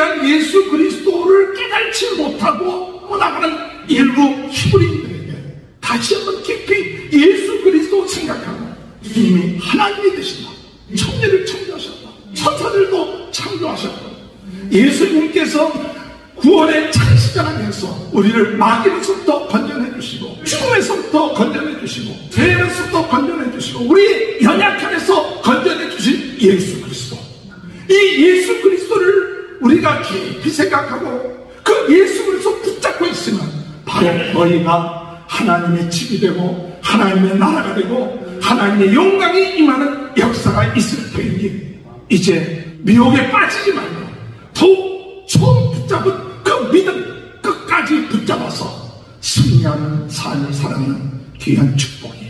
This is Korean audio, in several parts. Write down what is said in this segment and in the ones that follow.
귀한 예수 그리스도를 깨달지 못하고 떠나가는 일부 히브리인들에게 다시 한번 깊이 예수 그리스도 생각하고 이미 하나님이 되신다, 천지를 창조하셨다, 천사들도 창조하셨다, 예수님께서 구원의 창시자라면서 우리를 마귀로부터 건져내 주시고 죽음에서부터 건져내 주시고 죄에서부터 건져내 주시고 우리 연약함에서 건져내 주신 예수 그리스도, 이 예수 그리스도를 우리가 깊이 생각하고 그 예수 그리스도 붙잡고 있으면 바로 너희가 하나님의 집이 되고 하나님의 나라가 되고 하나님의 영광이 임하는 역사가 있을 테니 이제 미혹에 빠지지 말고 더욱 처음 붙잡은 그 믿음 끝까지 붙잡아서 승리하는 삶을 살아가는 귀한 축복이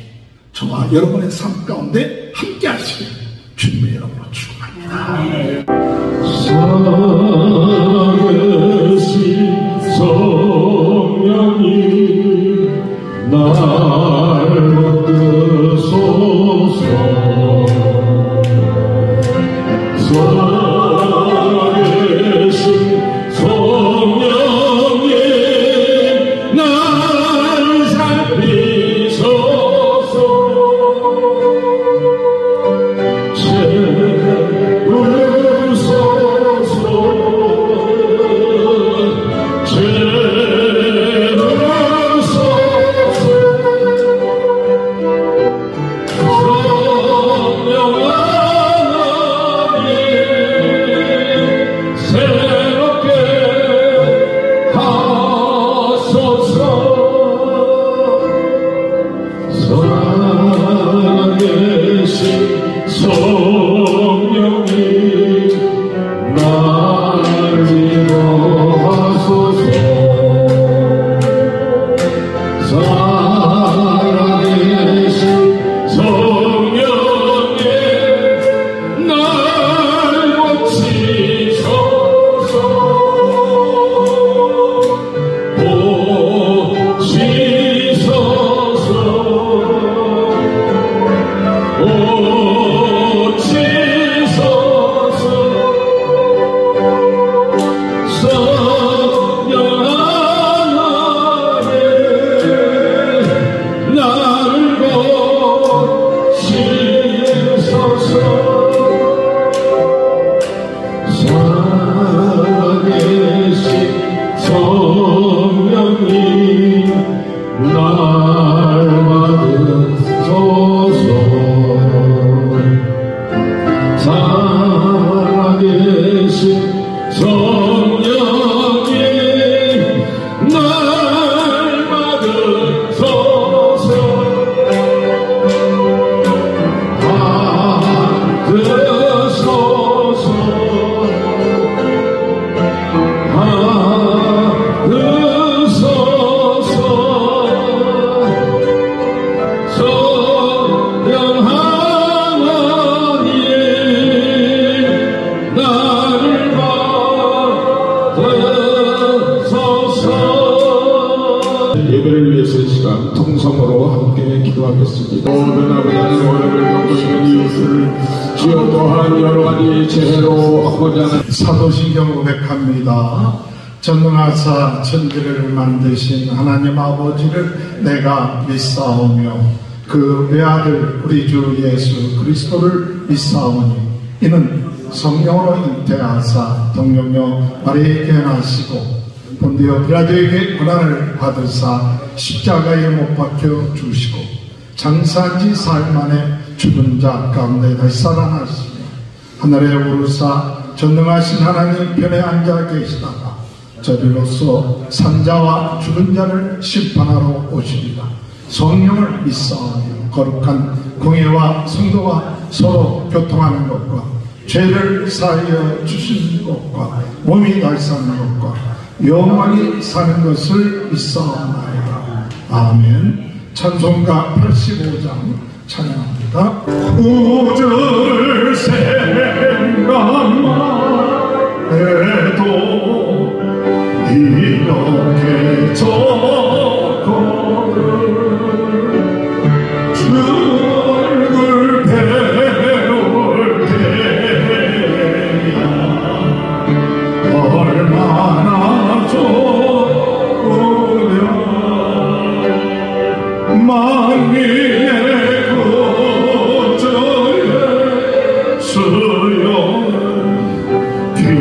저와 여러분의 삶 가운데 함께 하시길 주님의 이름으로 축원합니다. 살아계신 성령이 날 이끌소서. 예배를 위해서 이 시간 통성으로 함께 기도하겠습니다. 모든 아버지 하나님 오늘을 겪고 있는 이웃을 주여 또한 여러 가지 재해로 하고자 하는 사도신경 고백합니다. 전능하사 천지를 만드신 하나님 아버지를 내가 믿사오며 그 외아들 우리 주 예수 그리스도를 믿사오니 이는 성령으로 잉태하사 동정녀 마리아에게 나시고 본디오 빌라도에게 고난을 받으사 십자가에 못 박혀 주시고 장사한 지 사흘 만에 죽은 자 가운데 다시 살아나시며 하늘에 오르사 전능하신 하나님 편에 앉아 계시다가 저리로서 산자와 죽은 자를 심판하러 오시리라. 성령을 믿사오며 거룩한 공예와 성도와 서로 교통하는 것과 죄를 사하여 주시는 것과 몸이 다시 사는 것과 영원히 사는 것을 믿사옵나이다. 아멘. 찬송가 85장 찬양합니다. 우주를 생각만 해도 이렇게 저거를 주 얼굴 배울 때야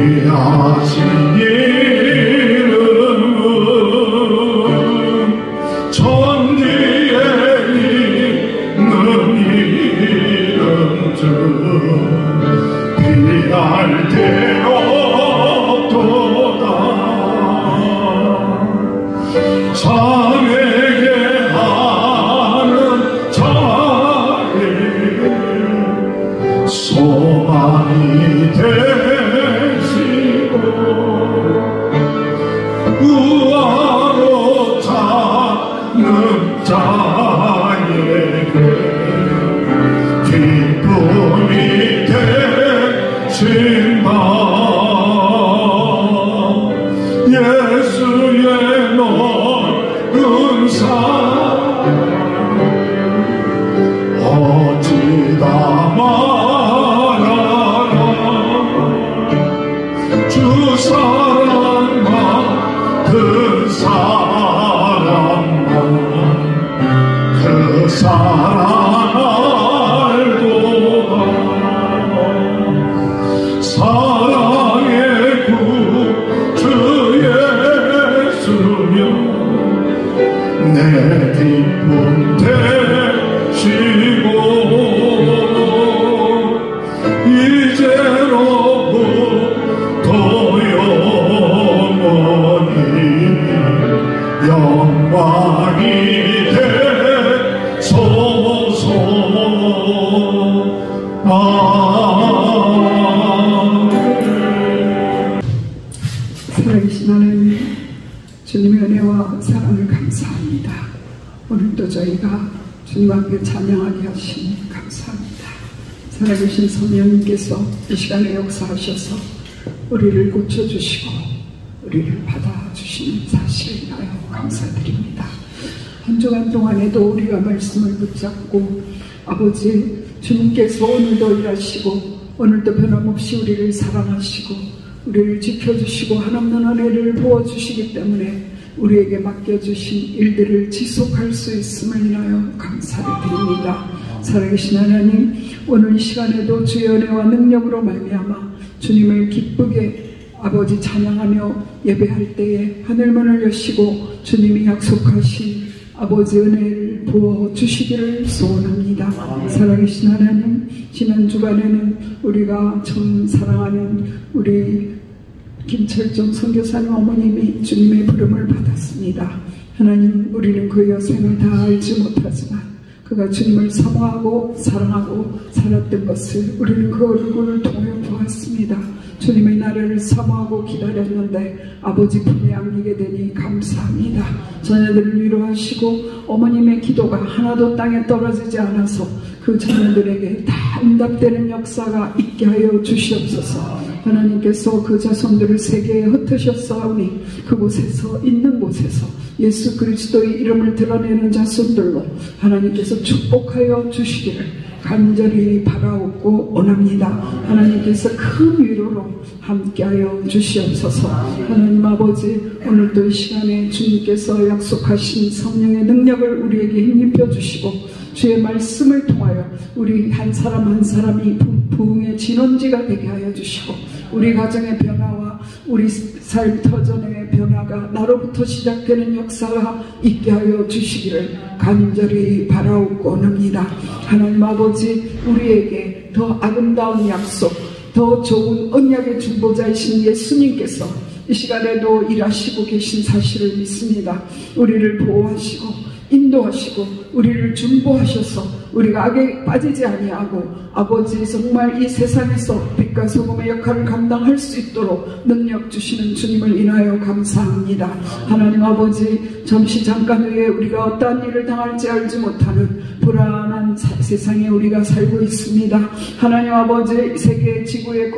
귀하신 이름은 천지에 있는 이름 중 귀할 대로 없도다. 자에게 하는 자에게 소망이 되시고 우아로 찾는 자에게 기쁨이 되신다. 예수의 넓은 사랑 어찌다 말하라. 주 사랑만 그 사랑만 그 사랑 알도다. 사랑의 구주 예수여 내 기쁨 되시고 이제로부터 영원히 영광이 되소서. 살아계신 하나님, 주님의 은혜와 사랑을 감사합니다. 오늘도 저희가 주님 앞에 찬양하게 하시니 감사합니다. 살아계신 성령님께서 이 시간에 역사하셔서 우리를 고쳐주시고 우리를 받아주시는 사실을 인하여 감사드립니다. 한 주간 동안에도 우리가 말씀을 붙잡고 아버지 주님께서 오늘도 일하시고 오늘도 변함없이 우리를 사랑하시고 우리를 지켜주시고 한없는 은혜를 부어주시기 때문에 우리에게 맡겨주신 일들을 지속할 수 있음을 인하여 감사를 드립니다. 살아계신 하나님, 오늘 이 시간에도 주의 은혜와 능력으로 말미암아 주님을 기쁘게 아버지 찬양하며 예배할 때에 하늘문을 여시고 주님이 약속하신 아버지 은혜를 부어주시기를 소원합니다. 살아계신 하나님, 지난 주간에는 우리가 참 사랑하는 우리 김철정 선교사님 어머님이 주님의 부름을 받았습니다. 하나님, 우리는 그 여생을 다 알지 못하지만 그가 주님을 사모하고 사랑하고 살았던 것을 우리는 그 얼굴을 통해 보았습니다. 주님의 나라를 사모하고 기다렸는데 아버지 품에 안기게 되니 감사합니다. 자녀들을 위로하시고 어머님의 기도가 하나도 땅에 떨어지지 않아서 그 자녀들에게 다 응답되는 역사가 있게 하여 주시옵소서. 하나님께서 그 자손들을 세계에 흩으셨사오니 그곳에서 있는 곳에서 예수 그리스도의 이름을 드러내는 자손들로 하나님께서 축복하여 주시기를 간절히 바라옵고 원합니다. 하나님께서 큰 위로로 함께하여 주시옵소서. 하나님 아버지, 오늘도 이 시간에 주님께서 약속하신 성령의 능력을 우리에게 힘입혀 주시고 주의 말씀을 통하여 우리 한 사람 한 사람이 부흥의 진원지가 되게 하여 주시고 우리 가정의 변화와 우리 삶 터전의 변화가 나로부터 시작되는 역사가 있게 하여 주시기를 간절히 바라옵고 원합니다. 하나님 아버지, 우리에게 더 아름다운 약속, 더 좋은 언약의 중보자이신 예수님께서 이 시간에도 일하시고 계신 사실을 믿습니다. 우리를 보호하시고 인도하시고 우리를 중보하셔서 우리가 악에 빠지지 아니하고 아버지 정말 이 세상에서 빛과 소금의 역할을 감당할 수 있도록 능력 주시는 주님을 인하여 감사합니다. 하나님 아버지, 잠시 잠깐 후에 우리가 어떠한 일을 당할지 알지 못하는 불안한 세상에 우리가 살고 있습니다. 하나님 아버지, 세계 지구의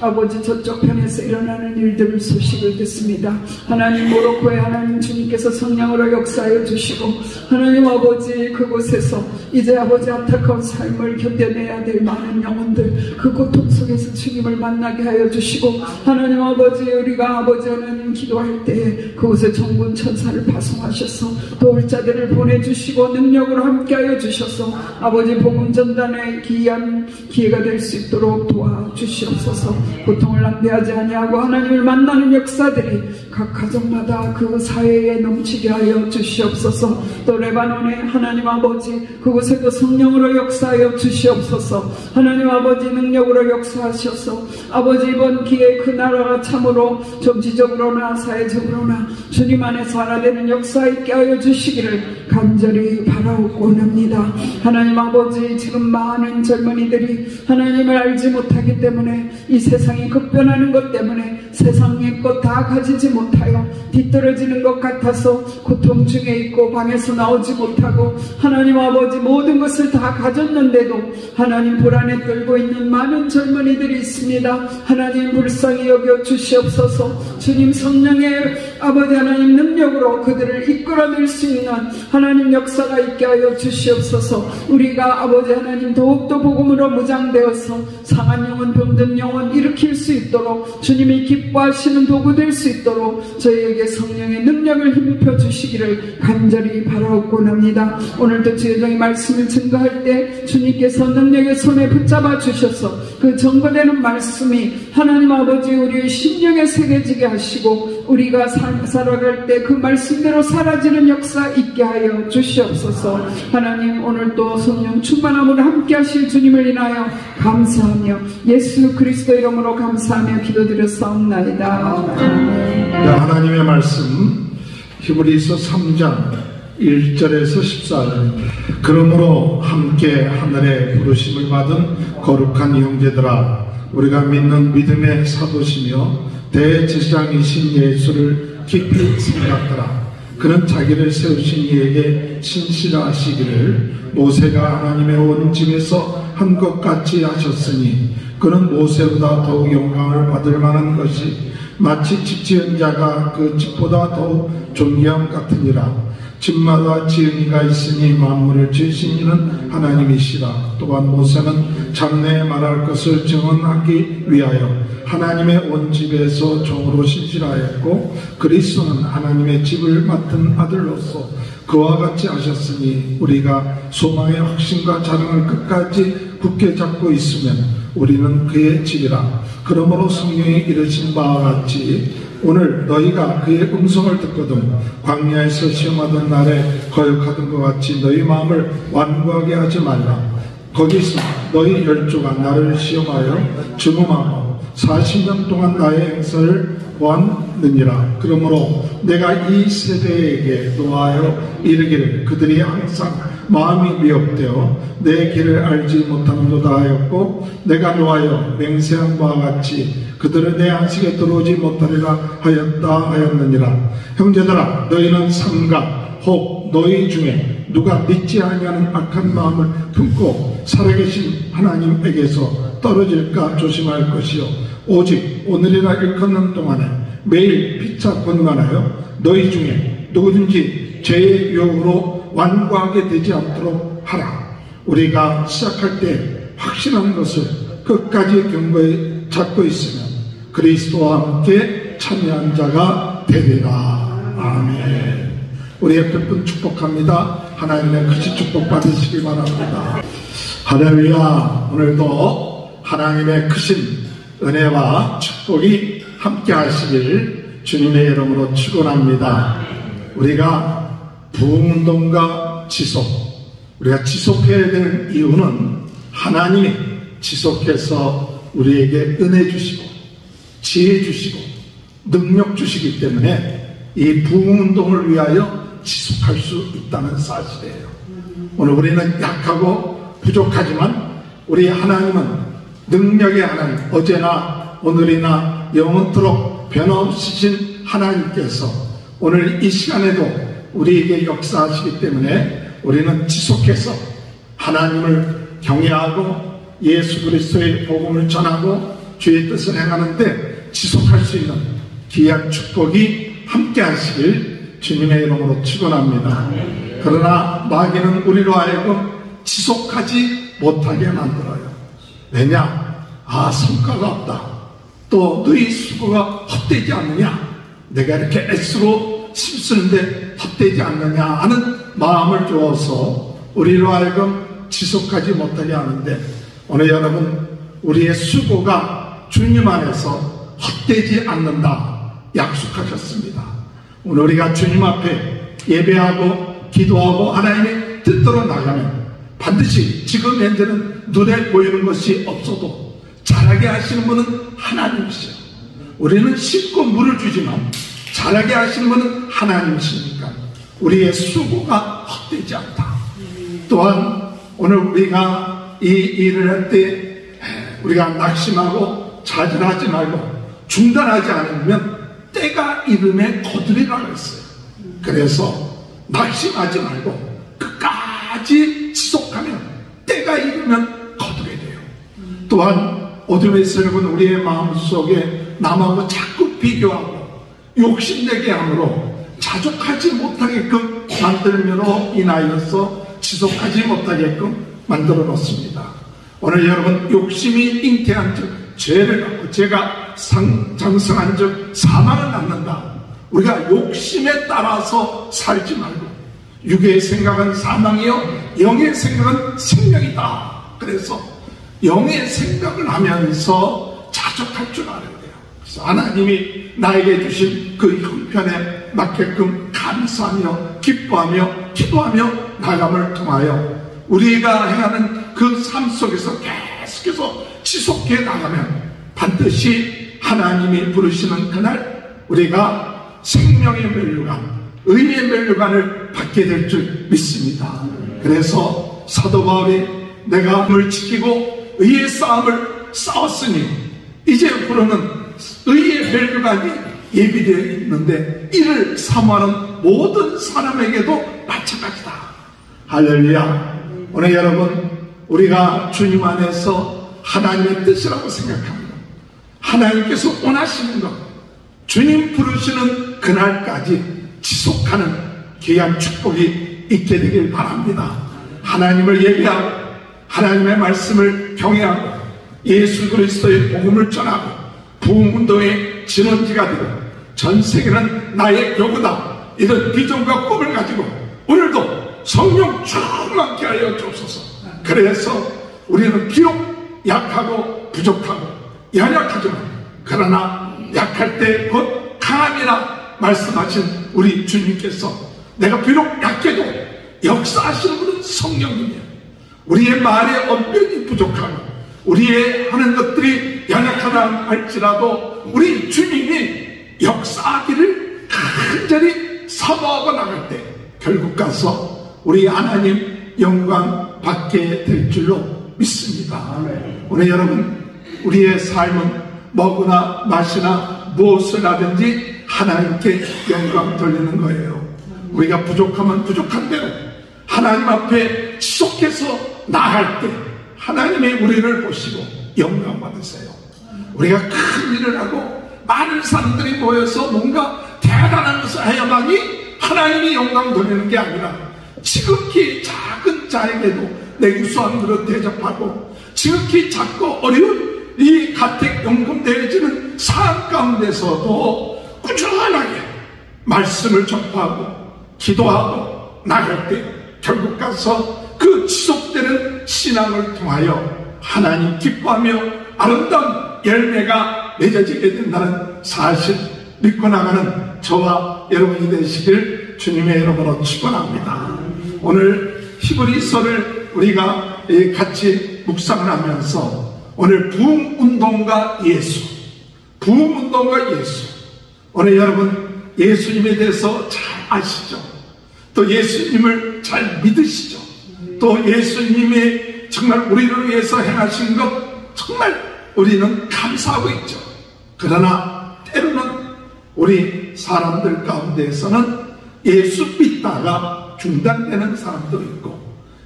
아버지 저쪽 편에서 일어나는 일들을 소식을 듣습니다. 하나님, 모로코에 하나님 주님께서 성령으로 역사하여 주시고 하나님 아버지, 그곳에서 이제 아버지 아버지 안타까운 삶을 견뎌내야 될 많은 영혼들, 그 고통 속에서 주님을 만나게 하여 주시고, 하나님 아버지, 우리가 아버지 하나님 기도할 때 그곳에 정군 천사를 파송하셔서 도울 자들을 보내주시고 능력으로 함께하여 주셔서 아버지 복음 전단의 귀한 기회가 될 수 있도록 도와주시옵소서. 고통을 낭비하지 아니하고 하나님을 만나는 역사들이 각 가정마다 그 사회에 넘치게 하여 주시옵소서. 또 레바논의 하나님 아버지, 그곳에도 성령으로 역사하여 주시옵소서. 하나님 아버지 능력으로 역사하셔서 아버지 이번 기회에 그 나라가 참으로 정치적으로나 사회적으로나 주님 안에서 하나 되는 역사 있게 하여 주시기를 간절히 바라옵고 합니다. 하나님 아버지, 지금 많은 젊은이들이 하나님을 알지 못하기 때문에, 이 세상이 급변하는 것 때문에 세상의 것 다 가지지 못하여 뒤떨어지는 것 같아서 고통 중에 있고 방에서 나오지 못하고, 하나님 아버지 모든 것을 다 가졌는데도 하나님 불안에 떨고 있는 많은 젊은이들이 있습니다. 하나님 불쌍히 여겨 주시옵소서. 주님 성령의 아버지 하나님 능력으로 그들을 이끌어낼 수 있는 하나님 역사가 있게 하여 주시옵소서. 우리가 아버지 하나님 더욱더 복음으로 무장되어서 상한 영혼, 병든 영혼 일으킬 수 있도록, 주님이 기뻐하시는 도구 될 수 있도록 저희에게 성령의 능력을 힘입혀 주시기를 간절히 바라옵고 합니다. 오늘도 주의 종의 말씀을 증거할 때 주님께서 능력의 손에 붙잡아 주셔서 그 증거되는 말씀이 하나님 아버지 우리의 심령에 새겨지게 하시고, 우리가 살아갈 때 그 말씀대로 사라지는 역사 있게 하여 주시옵소서. 하나님 오늘도 성령 충만함으로 함께 하실 주님을 인하여 감사하며 예수 그리스도 이름으로 감사하며 기도드렸사옵나이다. 네, 하나님의 말씀 히브리서 3장 1절에서 14절. 그러므로 함께 하늘에 부르심을 받은 거룩한 형제들아, 우리가 믿는 믿음의 사도시며 대제사장이신 예수를 깊이 생각하라. 그는 자기를 세우신 이에게 신실하시기를 모세가 하나님의 온 집에서 한 것 같이 하셨으니, 그는 모세보다 더욱 영광을 받을 만한 것이 마치 집 지은 자가 그 집보다 더욱 존귀함 같으니라. 집마다 지은 이가 있으니 만물을 지으신 이는 하나님이시라. 또한 모세는 장래에 말할 것을 증언하기 위하여 하나님의 온 집에서 종으로 신실하였고, 그리스도는 하나님의 집을 맡은 아들로서 그와 같이 하셨으니, 우리가 소망의 확신과 자랑을 끝까지 굳게 잡고 있으면 우리는 그의 집이라. 그러므로 성경이 이르신 바와 같이 오늘 너희가 그의 음성을 듣거든 광야에서 시험하던 날에 거역하던 것 같이 너희 마음을 완고하게 하지 말라. 거기서 너희 열조가 나를 시험하여 증오하고 40년 동안 나의 행사를 보았느니라. 그러므로 내가 이 세대에게 노하여 이르기를, 그들이 항상 마음이 미혹되어 내 길을 알지 못하는도다 하였고, 내가 노하여 맹세한 바와 같이 그들은 내 안식에 들어오지 못하리라 하였다 하였느니라. 형제들아, 너희는 삼가 혹 너희 중에 누가 믿지 아니하는 악한 마음을 품고 살아계신 하나님에게서 떨어질까 조심할 것이요, 오직 오늘이라 일컫는 동안에 매일 피차 권면하여 너희 중에 누구든지 죄의 유혹으로 완고하게 되지 않도록 하라. 우리가 시작할 때 확신한 것을 끝까지 견고히 잡고 있으면 그리스도와 함께 참여한 자가 되리라. 아멘. 우리 옆에 분 축복합니다. 하나님의 크신 축복 받으시기 바랍니다. 할렐루야. 오늘도 하나님의 크신 은혜와 축복이 함께 하시길 주님의 이름으로 축원합니다. 우리가 부흥운동과 지속, 우리가 지속해야 되는 이유는 하나님이 지속해서 우리에게 은혜 주시고 지혜 주시고 능력 주시기 때문에 이 부흥운동을 위하여 지속할 수 있다는 사실이에요. 오늘 우리는 약하고 부족하지만 우리 하나님은 능력의 하나님, 어제나 오늘이나 영원토록 변함없으신 하나님께서 오늘 이 시간에도 우리에게 역사하시기 때문에 우리는 지속해서 하나님을 경외하고 예수 그리스도의 복음을 전하고 주의 뜻을 행하는데 지속할 수 있는 귀한 축복이 함께 하시길 주님의 이름으로 축원합니다. 그러나 마귀는 우리로 하여금 지속하지 못하게 만들어요. 왜냐? 성과가 없다. 또 너희 수고가 헛되지 않느냐? 내가 이렇게 애쓰고 힘쓰는데 헛되지 않느냐 하는 마음을 주어서 우리로 하여금 지속하지 못하게 하는데, 오늘 여러분, 우리의 수고가 주님 안에서 헛되지 않는다 약속하셨습니다. 오늘 우리가 주님 앞에 예배하고 기도하고 하나님의 뜻대로 나가면 반드시 지금 현재는 눈에 보이는 것이 없어도 자라게 하시는 분은 하나님이시죠. 우리는 씻고 물을 주지만 자라게 하시는 분은 하나님이시니까 우리의 수고가 헛되지 않다. 또한 오늘 우리가 이 일을 할 때 우리가 낙심하고 좌절하지 말고 중단하지 않으면 때가 이름에 거두리라고 했어요. 그래서 낙심하지 말고 끝까지 지속하면 때가 이르면 거두게 돼요. 또한 어둠에서 여러분, 우리의 마음속에 남하고 자꾸 비교하고 욕심내게 함으로 자족하지 못하게끔 만들므로 인하여서 지속하지 못하게끔 만들어 놓습니다. 오늘 여러분, 욕심이 잉태한 즉 죄를 갖고 죄가 장성한 즉 사망을 낳는다. 우리가 욕심에 따라서 살지 말고 육의 생각은 사망이요 영의 생각은 생명이다. 그래서 영의 생각을 하면서 자족할 줄 알아야 돼요. 그래서 하나님이 나에게 주신 그 형편에 맞게끔 감사하며 기뻐하며 기도하며 나감을 통하여 우리가 행하는 그 삶 속에서 계속해서 지속해 나가면 반드시 하나님이 부르시는 그날 우리가 생명의 면류관, 의의 면류관을 받게 될 줄 믿습니다. 그래서 사도 바울이 내가 을 지키고 의의 싸움을 싸웠으니 이제 앞으로는 의의 면류관이 예비되어 있는데 이를 사모하는 모든 사람에게도 마찬가지다. 할렐루야. 오늘 여러분, 우리가 주님 안에서 하나님의 뜻이라고 생각합니다. 하나님께서 원하시는 것, 주님 부르시는 그날까지 지속하는 귀한 축복이 있게 되길 바랍니다. 하나님을 예배하고 하나님의 말씀을 경외하고 예수 그리스도의 복음을 전하고 부흥운동의 진원지가 되고 전 세계는 나의 교구다, 이런 비전과 꿈을 가지고 오늘도 성령 충만케 하여 주옵소서. 그래서 우리는 비록 약하고 부족하고 연약하지만 그러나 약할 때 곧 강함이라 말씀하신 우리 주님께서 내가 비록 약해도 역사하시는 분은 성령님이에요. 우리의 말에 언변이 부족하고 우리의 하는 것들이 연약하다 할지라도 우리 주님이 역사하기를 간절히 사모하고 나갈 때 결국 가서 우리 하나님 영광 받게 될 줄로 믿습니다. 오늘 여러분, 우리의 삶은 먹으나 마시나 무엇을 하든지 하나님께 영광 돌리는 거예요. 우리가 부족하면 부족한 대로 하나님 앞에 지속해서 나아갈 때 하나님이 우리를 보시고 영광 받으세요. 우리가 큰 일을 하고 많은 사람들이 모여서 뭔가 대단한 것을 해야만이 하나님이 영광 돌리는 게 아니라 지극히 작은 자에게도 내 유수한 그릇 대접하고 지극히 작고 어려운 이 가택연금 되어지는 삶 가운데서도 꾸준하게 말씀을 전파하고 기도하고 나갈 때 결국 가서 그 지속되는 신앙을 통하여 하나님 기뻐하며 아름다운 열매가 맺어지게 된다는 사실 믿고 나가는 저와 여러분이 되시길 주님의 이름으로 축원합니다. 오늘 히브리서를 우리가 같이 묵상을 하면서 오늘 부흥운동가 예수, 부흥운동가 예수, 오늘 여러분 예수님에 대해서 잘 아시죠? 또 예수님을 잘 믿으시죠? 또 예수님이 정말 우리를 위해서 행하신 것 정말 우리는 감사하고 있죠. 그러나 때로는 우리 사람들 가운데에서는 예수 믿다가 중단되는 사람도 있고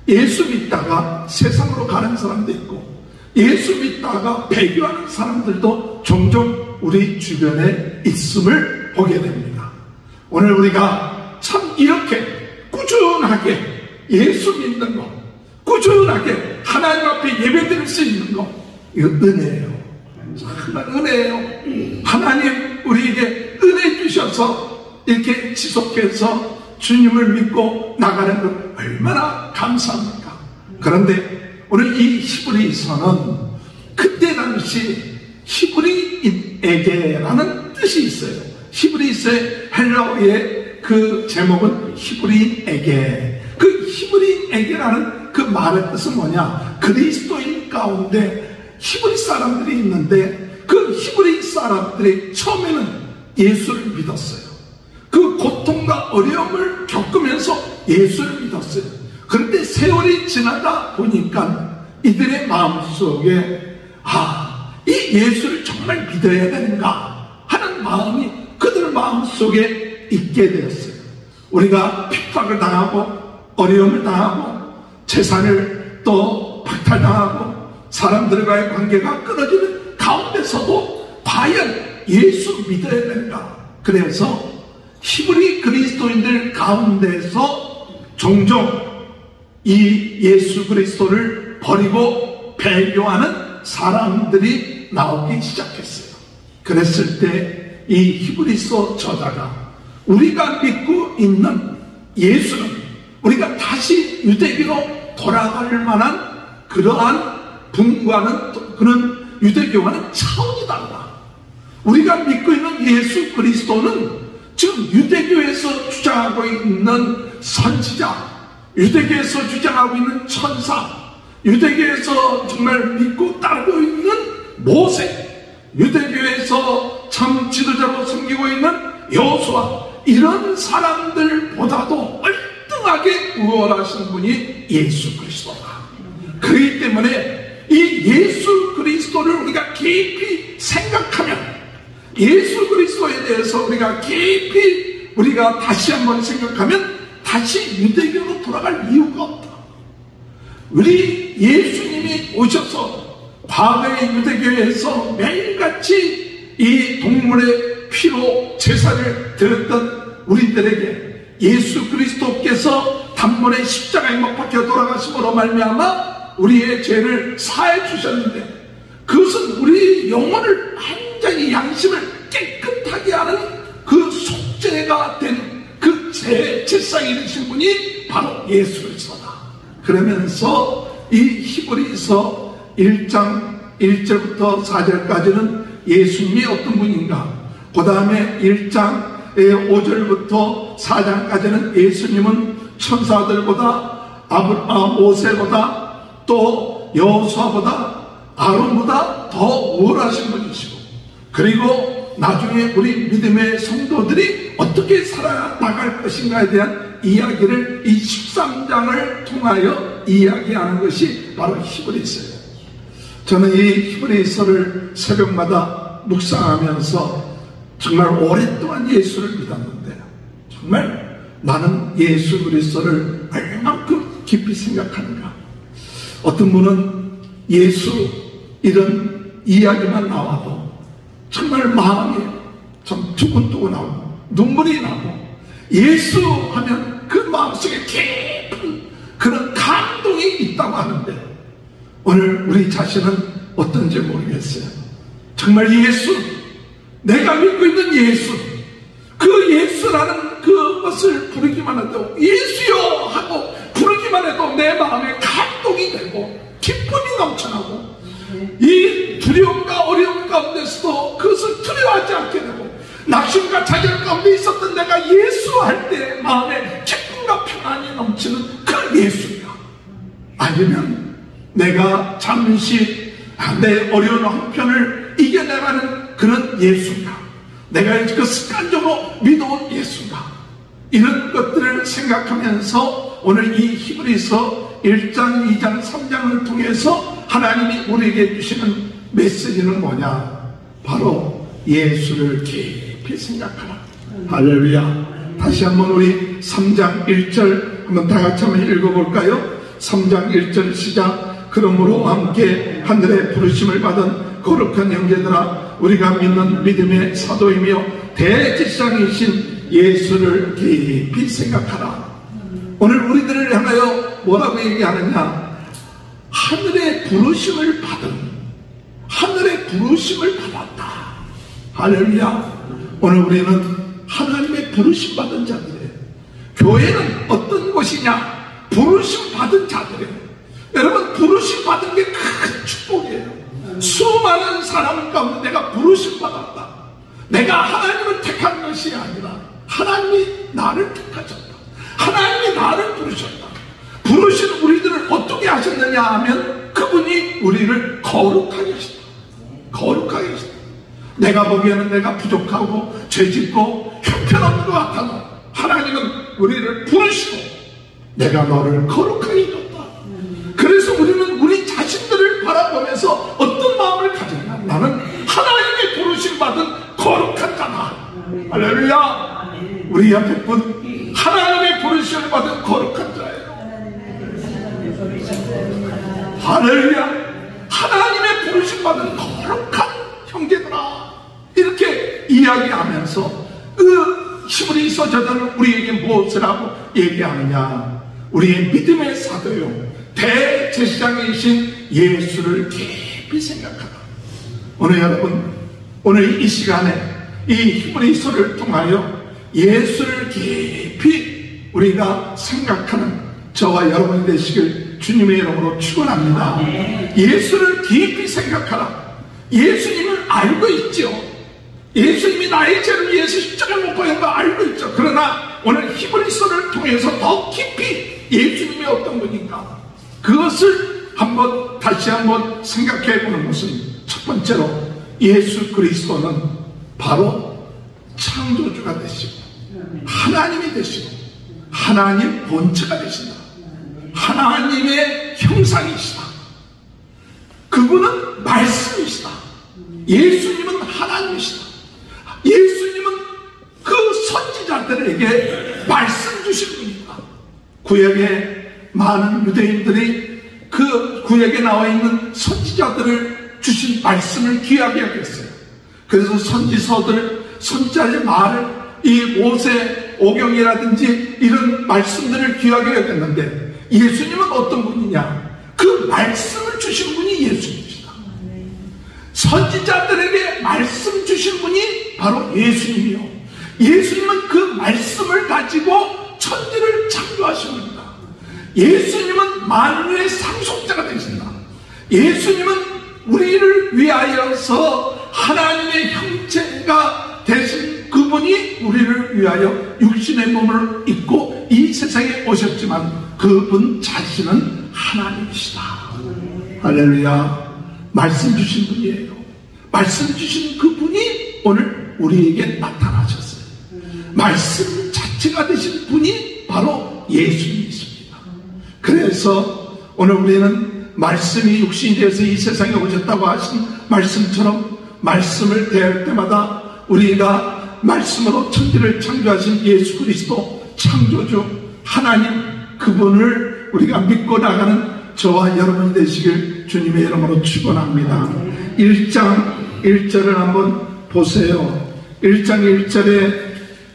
예수 믿다가 세상으로 가는 사람도 있고 예수 믿다가 배교하는 사람들도 종종 우리 주변에 있음을 보게 됩니다. 오늘 우리가 참 이렇게 꾸준하게 예수 믿는 것, 꾸준하게 하나님 앞에 예배드릴 수 있는 것, 이거 은혜예요. 정말 은혜예요. 하나님 우리에게 은혜 주셔서 이렇게 지속해서 주님을 믿고 나가는 것 얼마나 감사합니까? 그런데 오늘 이 히브리서는 그때 당시 히브리인에게라는 뜻이 있어요. 히브리서의 헬라어의 그 제목은 히브리인에게. 그 히브리인에게라는 그 말의 뜻은 뭐냐? 그리스도인 가운데 히브리 사람들이 있는데 그 히브리 사람들이 처음에는 예수를 믿었어요. 그 고통과 어려움을 겪으면서 예수를 믿었어요. 그런데 세월이 지나다 보니까 이들의 마음속에 이 예수를 정말 믿어야 되는가 하는 마음이 그들 마음속에 있게 되었어요. 우리가 핍박을 당하고 어려움을 당하고 재산을 또 박탈당하고 사람들과의 관계가 끊어지는 가운데서도 과연 예수 믿어야 되는가? 그래서 히브리 그리스도인들 가운데서 종종 이 예수 그리스도를 버리고 배교하는 사람들이 나오기 시작했어요. 그랬을 때 이 히브리서 저자가 우리가 믿고 있는 예수는 우리가 다시 유대교로 돌아갈 만한 그러한 분과는 그런 유대교와는 차원이 달라. 우리가 믿고 있는 예수 그리스도는 지금 유대교에서 주장하고 있는 선지자, 유대교에서 주장하고 있는 천사, 유대교에서 정말 믿고 따르고 있는 모세, 유대교에서 참 지도자로 섬기고 있는 여호수아, 이런 사람들보다도 월등하게 우월하신 분이 예수 그리스도다. 그렇기 때문에 이 예수 그리스도를 우리가 깊이 생각하면, 예수 그리스도에 대해서 우리가 깊이 우리가 다시 한번 생각하면 다시 유대교로 돌아갈 이유가 없다. 우리 예수님이 오셔서 과거의 유대교에서 매일같이 이 동물의 피로 제사를 드렸던 우리들에게 예수 그리스도께서 단번에 십자가에 못 박혀 돌아가심으로 말미암아 우리의 죄를 사해 주셨는데, 그것은 우리 영혼을 완전히 양심을 깨끗하게 하는 그 속죄가 된 그 제사장이 되신 분이 바로 예수 그리스도다. 그러면서 이 히브리서 1장 1절부터 4절까지는 예수님이 어떤 분인가, 그 다음에 1장 5절부터 4장까지는 예수님은 천사들보다 모세보다 또 여호수아보다 아론보다 더 우월하신 분이시고, 그리고 나중에 우리 믿음의 성도들이 어떻게 살아나갈 것인가에 대한 이야기를 이 13장을 통하여 이야기하는 것이 바로 히브리서예요. 저는 이 히브리서를 새벽마다 묵상하면서 정말 오랫동안 예수를 믿었는데, 정말 나는 예수 그리스도를 얼만큼 깊이 생각하는가. 어떤 분은 예수 이런 이야기만 나와도 정말 마음이 좀 두근두근하고 눈물이 나고, 예수 하면 그 마음속에 깊은 그런 감동이 있다고 하는데, 오늘 우리 자신은 어떤지 모르겠어요. 정말 예수, 내가 믿고 있는 예수, 그 예수라는 그것을 부르기만 해도, 예수여 하고 부르기만 해도 내 마음에 감동이 되고 기쁨이 넘쳐나고, 이 두려움과 어려움 가운데서도 그것을 두려워하지 않게 되고, 낙심과 좌절 가운데 있었던 내가 예수 할 때 마음에 기쁨과 평안이 넘치는 그 예수야. 아니면 내가 잠시 내 어려운 형편을 이겨내가는 그런 예수가, 내가 그 습관적으로 믿어온 예수가, 이런 것들을 생각하면서 오늘 이 히브리서 1장, 2장, 3장을 통해서 하나님이 우리에게 주시는 메시지는 뭐냐? 바로 예수를 깊이 생각하라. 할렐루야. 다시 한번 우리 3장 1절 한번 다 같이 한번 읽어볼까요? 3장 1절 시작. 그러므로 함께 하늘의 부르심을 받은 거룩한 형제들아, 우리가 믿는 믿음의 사도이며 대제사장이신 예수를 깊이 생각하라. 오늘 우리들을 향하여 뭐라고 얘기하느냐? 하늘의 부르심을 받았다. 할렐루야. 오늘 우리는 하나님의 부르심 받은 자들이에요. 교회는 어떤 곳이냐? 부르심 받은 자들이에요. 여러분, 부르심 받은 게 큰 축복이에요. 수많은 사람 가운데 내가 부르심 받았다. 내가 하나님을 택한 것이 아니라 하나님이 나를 택하셨다. 하나님이 나를 부르셨다. 부르신 우리들을 어떻게 하셨느냐 하면 그분이 우리를 거룩하게 하셨다. 거룩하게 하셨다. 내가 보기에는 내가 부족하고 죄짓고 형편없는 것 같아도 하나님은 우리를 부르시고 내가 너를 거룩하게 해줬다. 그래서 우리는 우리 자신들을 바라보면서 어떤 마음을 가졌나? 나는 하나님의 부르심 받은 거룩한 자다. 할렐루야. 우리 옆에 분 하나님의 부르심을 받은 거룩한 자예요. 할렐루야. 하나님의 부르심 받은 거룩한 형제들아, 이렇게 이야기하면서 그 히브리서 저자는 우리에게 무엇을 하고 얘기하느냐? 우리의 믿음의 사도요, 대제사장이신 예수를 깊이 생각하라. 오늘 여러분, 오늘 이 시간에 이 히브리서를 통하여 예수를 깊이 우리가 생각하는 저와 여러분이 되시길 주님의 이름으로 축원합니다. 예수를 깊이 생각하라. 예수님을 알고 있죠. 예수님이 나의 죄를 위해서 십자가를 못 박은 거 알고 있죠. 그러나 오늘 히브리서를 통해서 더 깊이 예수님이 어떤 분인가, 그것을 다시 한번 생각해 보는 것은, 첫 번째로 예수 그리스도는 바로 창조주가 되시고 하나님이 되시고 하나님 본체가 되신다. 하나님의 형상이시다. 그분은 말씀이시다. 예수님은 하나님이시다. 예수님은 그 선지자들에게 말씀 주신 분이다. 구약에 많은 유대인들이 그 구약에 나와 있는 선지자들을 주신 말씀을 귀하게 여겼어요. 그래서 선지자의 말을, 이 모세 오경이라든지 이런 말씀들을 귀하게 여겼는데, 예수님은 어떤 분이냐? 그 말씀을 주신 분이 예수님이시다. 선지자들에게 말씀 주신 분이 바로 예수님이요, 예수님은 그 말씀을 가지고 천지를 창조하신 분이다. 예수님은 만유의 상속자가 되신다. 예수님은 우리를 위하여서 하나님의 형체가 되신 그분이 우리를 위하여 육신의 몸을 입고 이 세상에 오셨지만 그분 자신은 하나님이시다. 할렐루야. 말씀 주신 분이에요. 말씀 주신 그분이 오늘 우리에게 나타나셨어요. 말씀 자체가 되신 분이 바로 예수님이십니다. 그래서 오늘 우리는 말씀이 육신이 되어서 이 세상에 오셨다고 하신 말씀처럼 말씀을 대할 때마다 우리가 말씀으로 천지를 창조하신 예수 그리스도 창조주 하나님, 그분을 우리가 믿고 나가는 저와 여러분이 되시길 주님의 이름으로 축원합니다. 1장 1절을 한번 보세요. 1장 1절에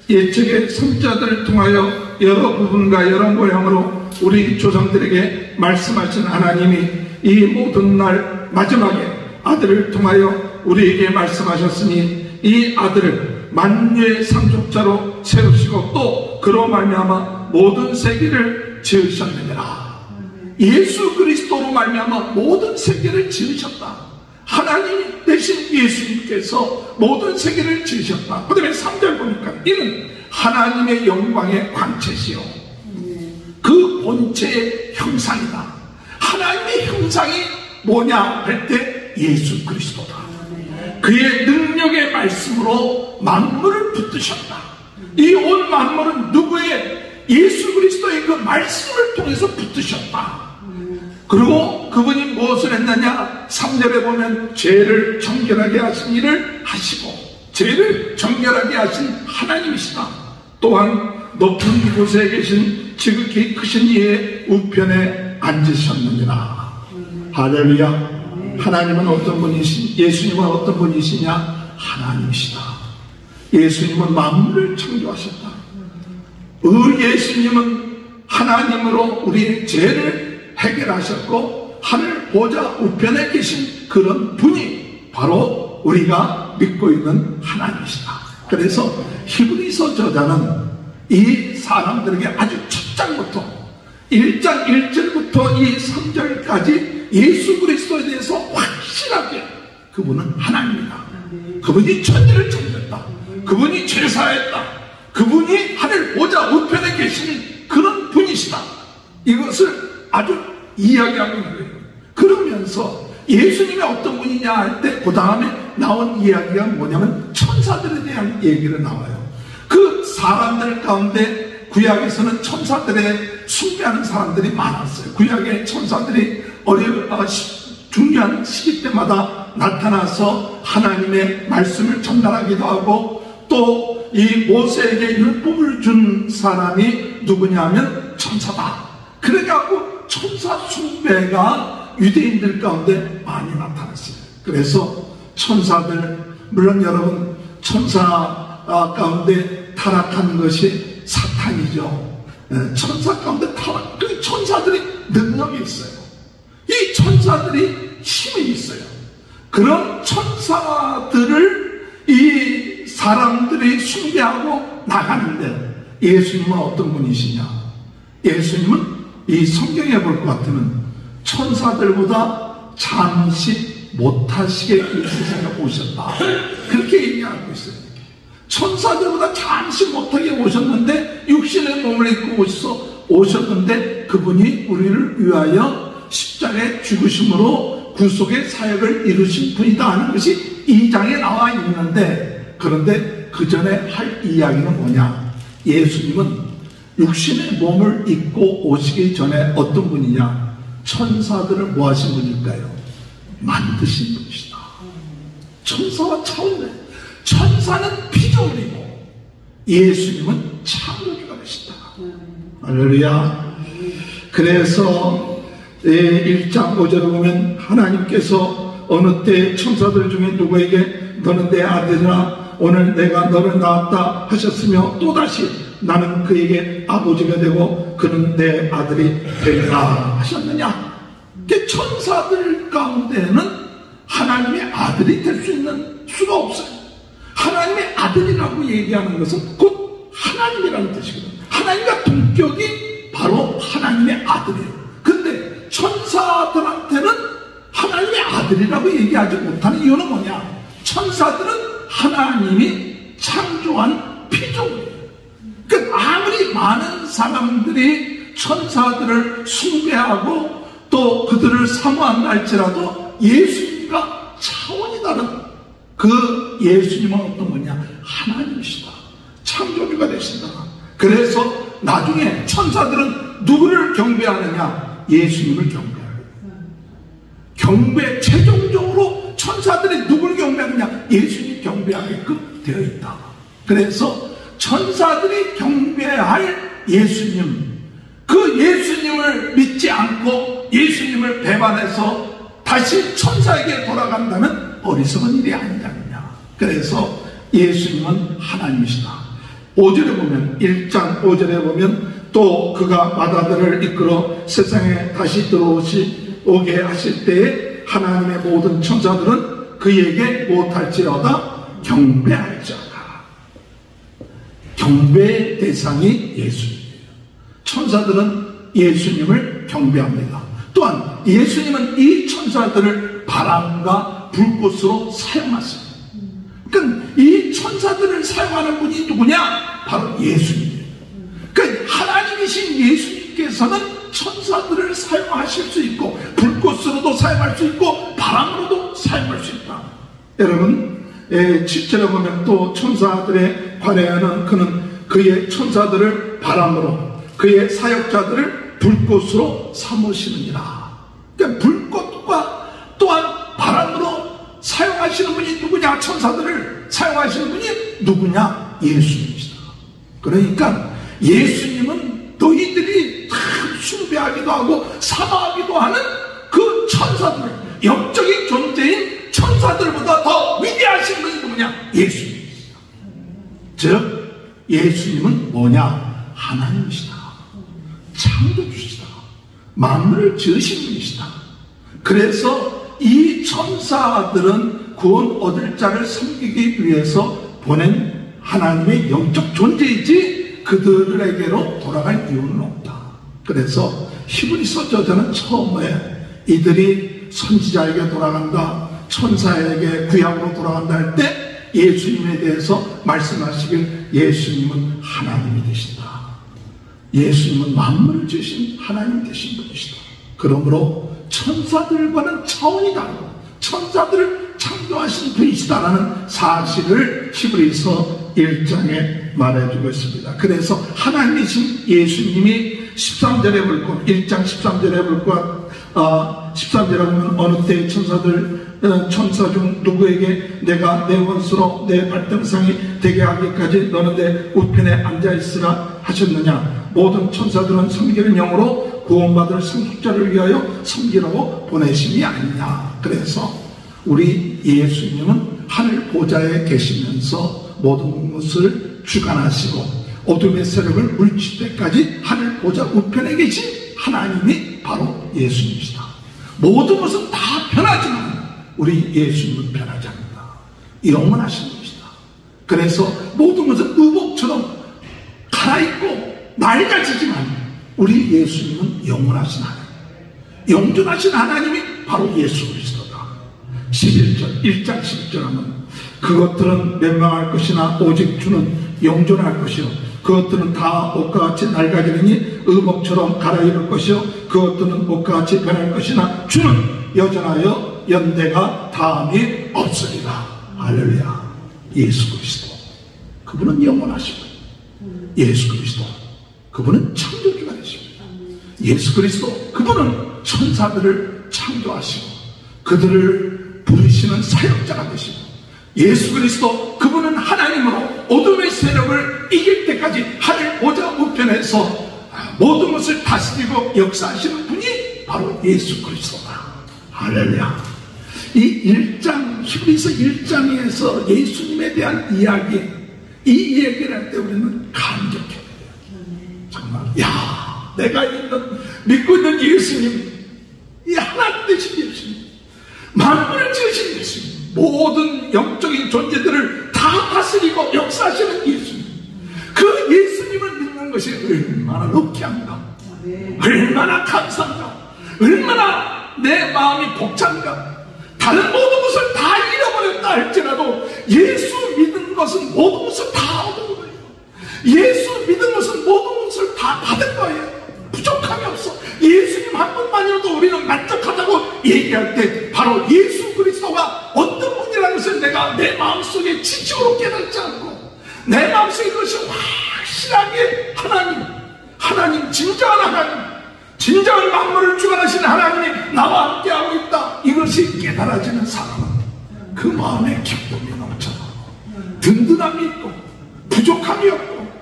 예측의 선자들을 통하여 여러 부분과 여러 모양으로 우리 조상들에게 말씀하신 하나님이 이 모든 날 마지막에 아들을 통하여 우리에게 말씀하셨으니 이 아들을 만유의 상속자로 세우시고 또 그로 말미암아 모든 세계를 지으셨느니라. 예수 그리스도로 말미암아 모든 세계를 지으셨다. 하나님 대신 예수님께서 모든 세계를 지으셨다. 그 다음에 3절 보니까 이는 하나님의 영광의 광채시요 그 본체의 형상이다. 하나님의 형상이 뭐냐 할 때 예수 그리스도다. 그의 능력의 말씀으로 만물을 붙드셨다. 이 온 만물은 누구의? 예수 그리스도의 그 말씀을 통해서 붙드셨다. 그리고 그분이 무엇을 했느냐? 3절에 보면 죄를 정결하게 하신 일을 하시고 죄를 정결하게 하신 하나님이시다. 또한 높은 곳에 계신 지극히 크신 이의 우편에 앉으셨느니라. 할렐루야. 하나님은 어떤 분이신, 예수님은 어떤 분이시냐? 하나님이시다. 예수님은 만물을 창조하셨다. 예수님은 하나님으로 우리의 죄를 해결하셨고 하늘 보좌 우편에 계신 그런 분이 바로 우리가 믿고 있는 하나님이시다. 그래서 히브리서 저자는 이 사람들에게 아주 첫 장부터 1장 1절부터 이 3절까지 예수 그리스도에 대해서 확실하게 그분은 하나님이다. 그분이 천지를 창조했다. 그분이 제사했다. 그분이 하늘 보좌 우편에 계시는 그런 분이시다. 이것을 아주 이야기하고 있는 거예요. 그러면서 예수님이 어떤 분이냐 할 때 그 다음에 나온 이야기가 뭐냐면 천사들에 대한 얘기가 나와요. 그 사람들 가운데 구약에서는 천사들의 숭배하는 사람들이 많았어요. 구약의 천사들이 중요한 시기 때마다 나타나서 하나님의 말씀을 전달하기도 하고, 또 이 모세에게 율법을 준 사람이 누구냐면 천사다. 그래갖고 천사 숭배가 유대인들 가운데 많이 나타났어요. 그래서 천사들, 물론 여러분 천사 가운데 타락한 것이 사탄이죠. 천사 가운데 타락, 그 천사들이 능력이 있어요. 이 천사들이 힘이 있어요. 그런 천사들을 이 사람들이 숭배하고 나가는데 예수님은 어떤 분이시냐? 예수님은 이 성경에 볼 것 같으면 천사들보다 잠시 못하시게 이 세상에 오셨다. 그렇게 얘기하고 있어요. 천사들보다 잠시 못하게 오셨는데 육신의 몸을 입고 오셨는데 그분이 우리를 위하여 십자가에 죽으심으로 구속의 사역을 이루신 분이다 하는 것이 2장에 나와 있는데, 그런데 그 전에 할 이야기는 뭐냐? 예수님은 육신의 몸을 입고 오시기 전에 어떤 분이냐? 천사들을 뭐 하신 분일까요? 만드신 분이시다. 천사와 차원이에요. 천사는 피조물이고 예수님은 창조주가 되시다. 할렐루야. 그래서 1장 5절에 보면 하나님께서 어느 때 천사들 중에 누구에게 너는 내 아들이라 오늘 내가 너를 낳았다 하셨으며 또다시 나는 그에게 아버지가 되고 그는 내 아들이 되리라 하셨느냐? 천사들 가운데는 하나님의 아들이 될 수 있는 수가 없어요. 하나님의 아들이라고 얘기하는 것은 곧 하나님이라는 뜻이거든요. 하나님과 동격이 바로 하나님의 아들이에요. 근데 천사들한테는 하나님의 아들이라고 얘기하지 못하는 이유는 뭐냐? 천사들은 하나님이 창조한 피조물이에요. 그러니까 아무리 많은 사람들이 천사들을 숭배하고 또 그들을 사모한다 할지라도 예수님과 차원이 다른 그 예수님은 어떤 거냐? 하나님이시다. 창조주가 되신다. 그래서 나중에 천사들은 누구를 경배하느냐? 예수님을 경배하고, 최종적으로 천사들이 누구를 경배하느냐? 예수님 경배하게끔 되어 있다. 그래서 천사들이 경배할 예수님, 그 예수님을 믿지 않고 예수님을 배반해서 다시 천사에게 돌아간다면 어리석은 일이 아니냐느냐. 그래서 예수님은 하나님이시다. 5절에 보면, 1장 5절에 보면 또 그가 마다들을 이끌어 세상에 다시 오게 하실 때에 하나님의 모든 천사들은 그에게 못할지어다 경배할지어다. 경배의 대상이 예수님이에요. 천사들은 예수님을 경배합니다. 또한 예수님은 이 천사들을 바람과 불꽃으로 사용하세요. 그러니까 이 천사들을 사용하는 분이 누구냐? 바로 예수님이에요. 그러니까 하나님이신 예수님께서는 천사들을 사용하실 수 있고 불꽃으로도 사용할 수 있고 바람으로도 사용할 수 있다. 여러분 7절에 보면 또 천사들의 관해하는 그는 그의 천사들을 바람으로 그의 사역자들을 불꽃으로 삼으시느니라. 그러니까 불꽃과 또한 바람으로 사용하시는 분이 누구냐? 천사들을 사용하시는 분이 누구냐? 예수님이시다. 그러니까 예수님은 너희들이 숭배하기도 하고 사모하기도 하는 그 천사들, 영적인 존재인 천사들보다 더 위대하신 분이 누구냐? 예수님이시다. 즉 예수님은 뭐냐? 하나님이시다. 창조주시다. 만물을 지으신 분이시다. 그래서 이 천사들은 구원 얻을 자를 섬기기 위해서 보낸 하나님의 영적 존재이지 그들에게로 돌아갈 이유는 없다. 그래서 히브리서 저자는 처음에 이들이 선지자에게 돌아간다, 천사에게 구약으로 돌아간다 할 때 예수님에 대해서 말씀하시길 예수님은 하나님이 되신다. 예수님은 만물을 지으신 하나님 되신 분이시다. 그러므로 천사들과는 차원이 다르고 천사들을 창조하신 분이시다라는 사실을 히브리서 1장에 말해주고 있습니다. 그래서 하나님이신 예수님이 13절에 볼 것, 1장 13절에 볼 것, 13절에 보면 어느 때의 천사 중 누구에게 내가 내 원수로 내 발등상이 되게 하기까지 너는 내 우편에 앉아있으라 하셨느냐. 모든 천사들은 섬기는 영으로 구원받을 상속자를 위하여 섬기라고 보내심이 아니냐. 그래서 우리 예수님은 하늘 보좌에 계시면서 모든 것을 주관하시고 어둠의 세력을 물칠 때까지 하늘 보좌 우편에 계신 하나님이 바로 예수님이시다. 모든 것은 다 변하지만 우리 예수님은 변하지 않는다. 영원하신 분이시다. 그래서 모든 것은 의복처럼 갈아입고 낡아지지만 우리 예수님은 영원하신 하나님, 영존하신 하나님이 바로 예수 그리스도다. 11절 1장 10절 하면 그것들은 멸망할 것이나 오직 주는 영존할 것이요 그것들은 다 옷과 같이 낡아지느니 의복처럼 갈아입을 것이요 그것들은 옷과 같이 변할 것이나 주는 여전하여 연대가 다함이 없으리라. 할렐루야. 예수 그리스도 그분은 영원하시고 예수 그리스도 그분은 창조주가 되십니다. 예수 그리스도 그분은 천사들을 창조하시고 그들을 부르시는 사역자가 되시고 예수 그리스도 그분은 하나님으로 어둠의 세력을 이길 때까지 하늘 보좌 우편에서 모든 것을 다스리고 역사하시는 분이 바로 예수 그리스도다. 할렐루야. 이 1장 히브리서 1장에서 예수님에 대한 이야기, 이 이야기를 할 때 우리는 감격해야 돼요. 정말 야, 내가 믿고 있는 예수님, 이 하나님 되신 예수님, 만물을 지으신 예수님, 모든 영적인 존재들을 다 다스리고 역사하시는 예수님, 그 예수님을 믿는 것이 얼마나 럭키한가, 얼마나 감사한가, 얼마나 내 마음이 벅찬가. 다른 모든 것을 다 잃어버렸다 할지라도 예수 믿는 것은 모든 것을 다 얻은 거예요. 예수 믿는 것은 모든 것을 다 받은 거예요. 부족함이 없어. 예수님 한 분만이라도 우리는 만족하다고 얘기할 때 바로 예수 그리스도가 어떤 분이라는 것을 내가 내 마음속에 지식으로 깨닫지 않고 내 마음속에 그것이 확실하게 하나님 진정한 하나님, 진정한 만물을 주관하시는 하나님이 나와 함께하고 있다, 이것이 깨달아지는 사람은 그 마음에 기쁨이 넘쳐나고 든든함이 있고 부족함이 없고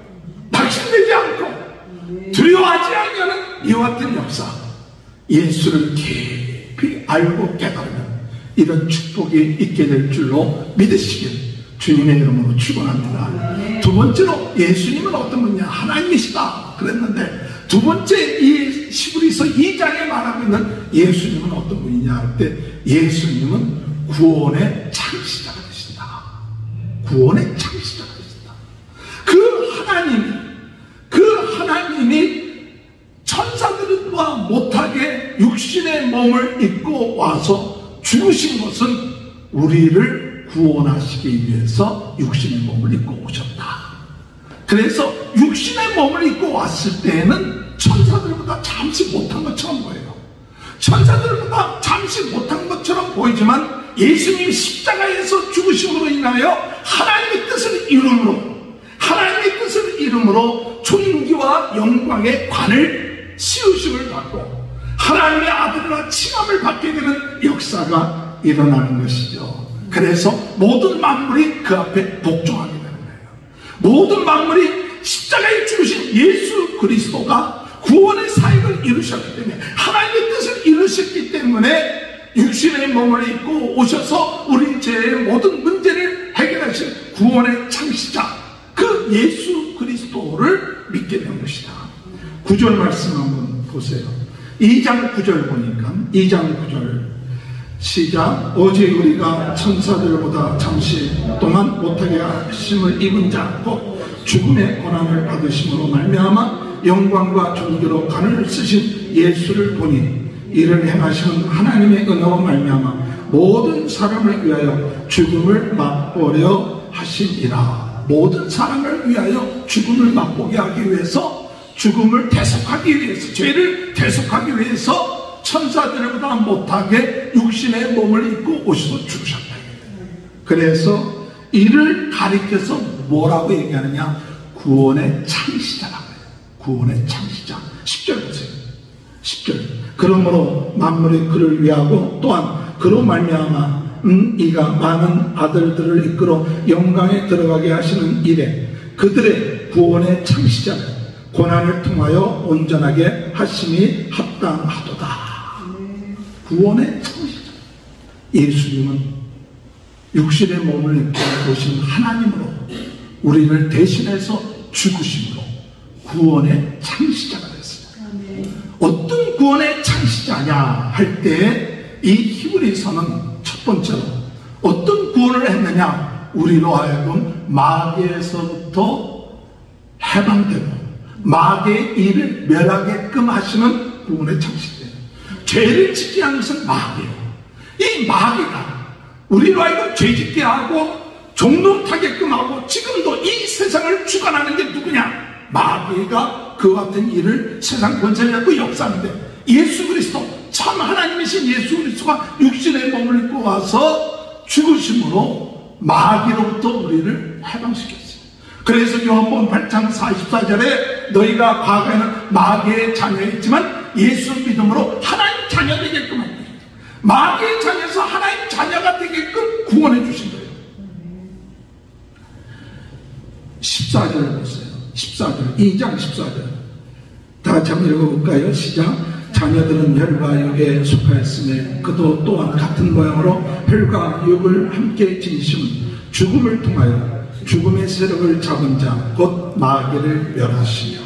낙심되지 않고 두려워하지 않으면 이와 같은 역사, 예수를 깊이 알고 깨달으면 이런 축복이 있게 될 줄로 믿으시길 주님의 이름으로 축원합니다. 두 번째로 예수님은 어떤 분이냐, 하나님이시다 그랬는데, 두 번째 이 히브리서 2장에 말하고 있는 예수님은 어떤 분이냐 할 때 예수님은 구원의 창시자가 되신다. 구원의 창시자가 되신다. 그 하나님이 천사들과 못하게 육신의 몸을 입고 와서 죽으신 것은 우리를 구원하시기 위해서 육신의 몸을 입고 오셨다. 그래서 육신의 몸을 입고 왔을 때에는 천사들보다 잠시 못한 것처럼 보여요. 천사들보다 잠시 못한 것처럼 보이지만 예수님이 십자가에서 죽으심으로 인하여 하나님의 뜻을 이름으로 존귀와 영광의 관을 씌우심을 받고 하나님의 아들이라 칭함을 받게 되는 역사가 일어나는 것이죠. 그래서 모든 만물이 그 앞에 복종하게 되는 거예요. 모든 만물이 십자가에 죽으신 예수 그리스도가 구원의 사역을 이루셨기 때문에, 하나님의 뜻을 이루셨기 때문에 육신의 몸을 입고 오셔서 우리 죄의 모든 문제를 해결하신 구원의 창시자, 그 예수 그리스도를 믿게 된 것이다. 9절 말씀 한번 보세요. 2장 9절 보니까 2장 9절 시작. 오직 우리가 천사들보다 잠시 동안 못하게 하심을 입은 자 곧 죽음의 고난을 받으심으로 말미암아 영광과 존귀로 간을 쓰신 예수를 보니 이를 행하시는 하나님의 은혜와 말미암아 모든 사람을 위하여 죽음을 맛보려 하시니라. 모든 사람을 위하여 죽음을 맛보게 하기 위해서, 죽음을 대속하기 위해서, 죄를 대속하기 위해서 천사들보다 못하게 육신의 몸을 입고 오셔서 죽으셨다. 그래서 이를 가리켜서 뭐라고 얘기하느냐? 구원의 창시자라고 해요. 구원의 창시자. 10절 보세요. 10절. 그러므로 만물의 그를 위하고 또한 그로 말미암아 이가 많은 아들들을 이끌어 영광에 들어가게 하시는 일에 그들의 구원의 창시자는 고난을 통하여 온전하게 하심이 합당하도다. 구원의 창시자. 예수님은 육신의 몸을 입고 오신 하나님으로 우리를 대신해서 죽으심으로 구원의 창시자가 됐습니다. 어떤 구원의 창시자냐 할 때 이 히브리서는 첫 번째로 어떤 구원을 했느냐? 우리로 하여금 마귀에서부터 해방되고 마귀의 일을 멸하게끔 하시는 구원의 창시자예요. 죄를 짓게 하는 것은 마귀예요. 이 마귀가 우리로 하여금 죄짓게 하고 종노릇하게끔 하고 지금도 이 세상을 주관하는 게 누구냐? 마귀가 그와 같은 일을 세상 권세를 갖고 역사하는데 예수 그리스도, 참 하나님이신 예수 그리스도가 육신의 몸을 입고 와서 죽으심으로 마귀로부터 우리를 해방시켰어요. 그래서 요한복음 8장 44절에 너희가 과거에는 마귀의 자녀였지만 예수 믿음으로 하나님 자녀 되게끔 합니다. 마귀의 자녀에서 하나님 자녀가 되게끔 구원해 주신 거예요. 14절 보세요. 14절, 2장 14절. 다 같이 한번 읽어볼까요? 시작. 자녀들은 혈과 육에 속하였으며 그도 또한 같은 모양으로 혈과 육을 함께 지니심은 죽음을 통하여 죽음의 세력을 잡은 자 곧 마귀를 멸하시며.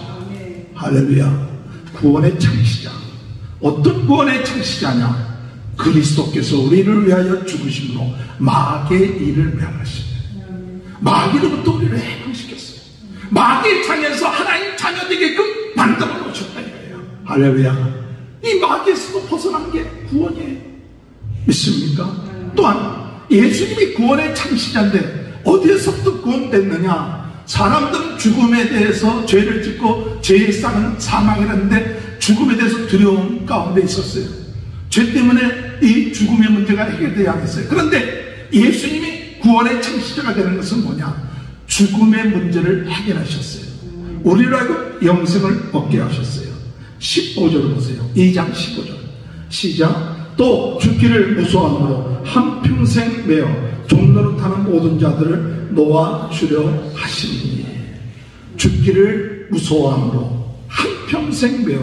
할렐루야. 구원의 창시자. 어떤 구원의 창시자냐? 그리스도께서 우리를 위하여 죽으심으로 마귀의 일을 멸하시며 마귀로부터 우리를 해방시켰어요. 마귀의 자녀에서 하나님 자녀 되게끔 만들어 놓으셨다 이거예요. 할렐루야. 이 마귀에서도 벗어난 게 구원이에요. 믿습니까? 또한 예수님이 구원의 창시자인데 어디에서부터 구원됐느냐? 사람들은 죽음에 대해서 죄를 짓고 죄의 싹은 사망이라는데 죽음에 대해서 두려움 가운데 있었어요. 죄 때문에 이 죽음의 문제가 해결되어야 했어요. 그런데 예수님이 구원의 창시자가 되는 것은 뭐냐? 죽음의 문제를 해결하셨어요. 우리로 하여금 영생을 얻게 하셨어요. 15절 보세요. 2장 15절 시작. 또 죽기를 무서워함으로 한평생 매어 종노릇하는 모든 자들을 놓아주려 하시니. 죽기를 무서워함으로 한평생 매어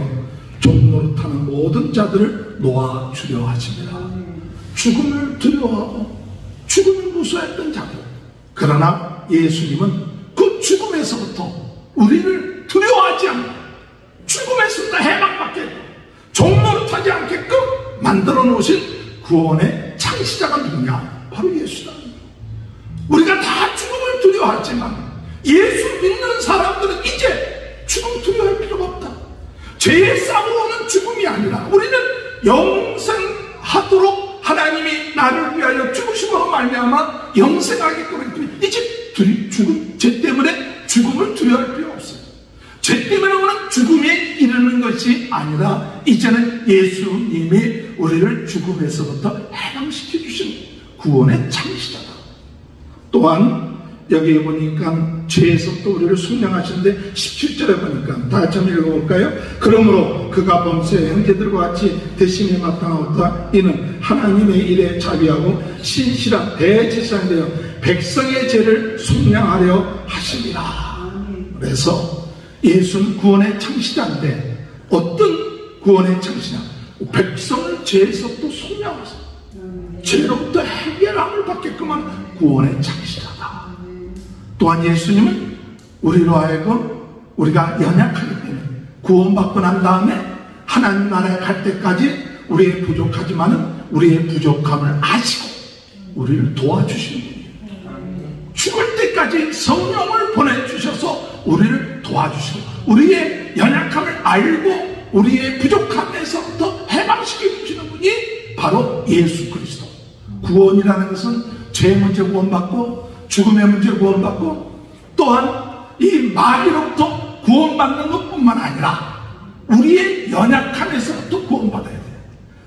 종노릇하는 모든 자들을 놓아주려 하십니다. 죽음을 두려워하고 죽음을 무서워했던 자들. 그러나 예수님은 그 죽음에서부터 우리를 두려워하지 않고 죽음에서부터 해방받게 종노릇하지 않게끔 만들어 놓으신 구원의 창시자가 누구냐? 바로 예수다. 우리가 다 죽음을 두려워하지만 예수 믿는 사람들은 이제 죽음 두려워할 필요가 없다. 죄의 싹으로 오는 죽음이 아니라 우리는 영생하도록 하나님이 나를 위하여 죽으심으로 말미암아 영생하게끔 했기 때문에 이제 죽음, 죄 때문에 죽음을 두려워할 필요 없어요. 죄 때문에 오는 죽음에 이르는 것이 아니라 이제는 예수님이 우리를 죽음에서부터 해방시켜 주신 구원의 창시자다. 또한 여기 보니까 죄에서부터 우리를 순명하시는데 17절에 보니까 다 같이 한번 읽어볼까요? 그러므로 그가 범죄의 형제들과 같이 대신에 마땅하다. 이는 하나님의 일에 자비하고 신실한 대제사장이 되어 백성의 죄를 속량하려 하심이라. 그래서 예수는 구원의 창시자인데 어떤 구원의 창시자? 백성을 죄에서부터 속량하셔. 죄로부터 해결함을 받게끔 한 구원의 창시자다. 또한 예수님은 우리로 하여금 우리가 연약하기 때문에 구원받고 난 다음에 하나님 나라에 갈 때까지 우리의 부족하지만은 우리의 부족함을 아시고 우리를 도와주시는 분이에요. 죽을 때까지 성령을 보내주셔서 우리를 도와주시고 우리의 연약함을 알고 우리의 부족함에서부터 해방시켜주시는 분이 바로 예수 그리스도. 구원이라는 것은 죄의 문제 구원받고 죽음의 문제 구원받고 또한 이 마귀로부터 구원받는 것뿐만 아니라 우리의 연약함에서부터 구원받아야 돼요.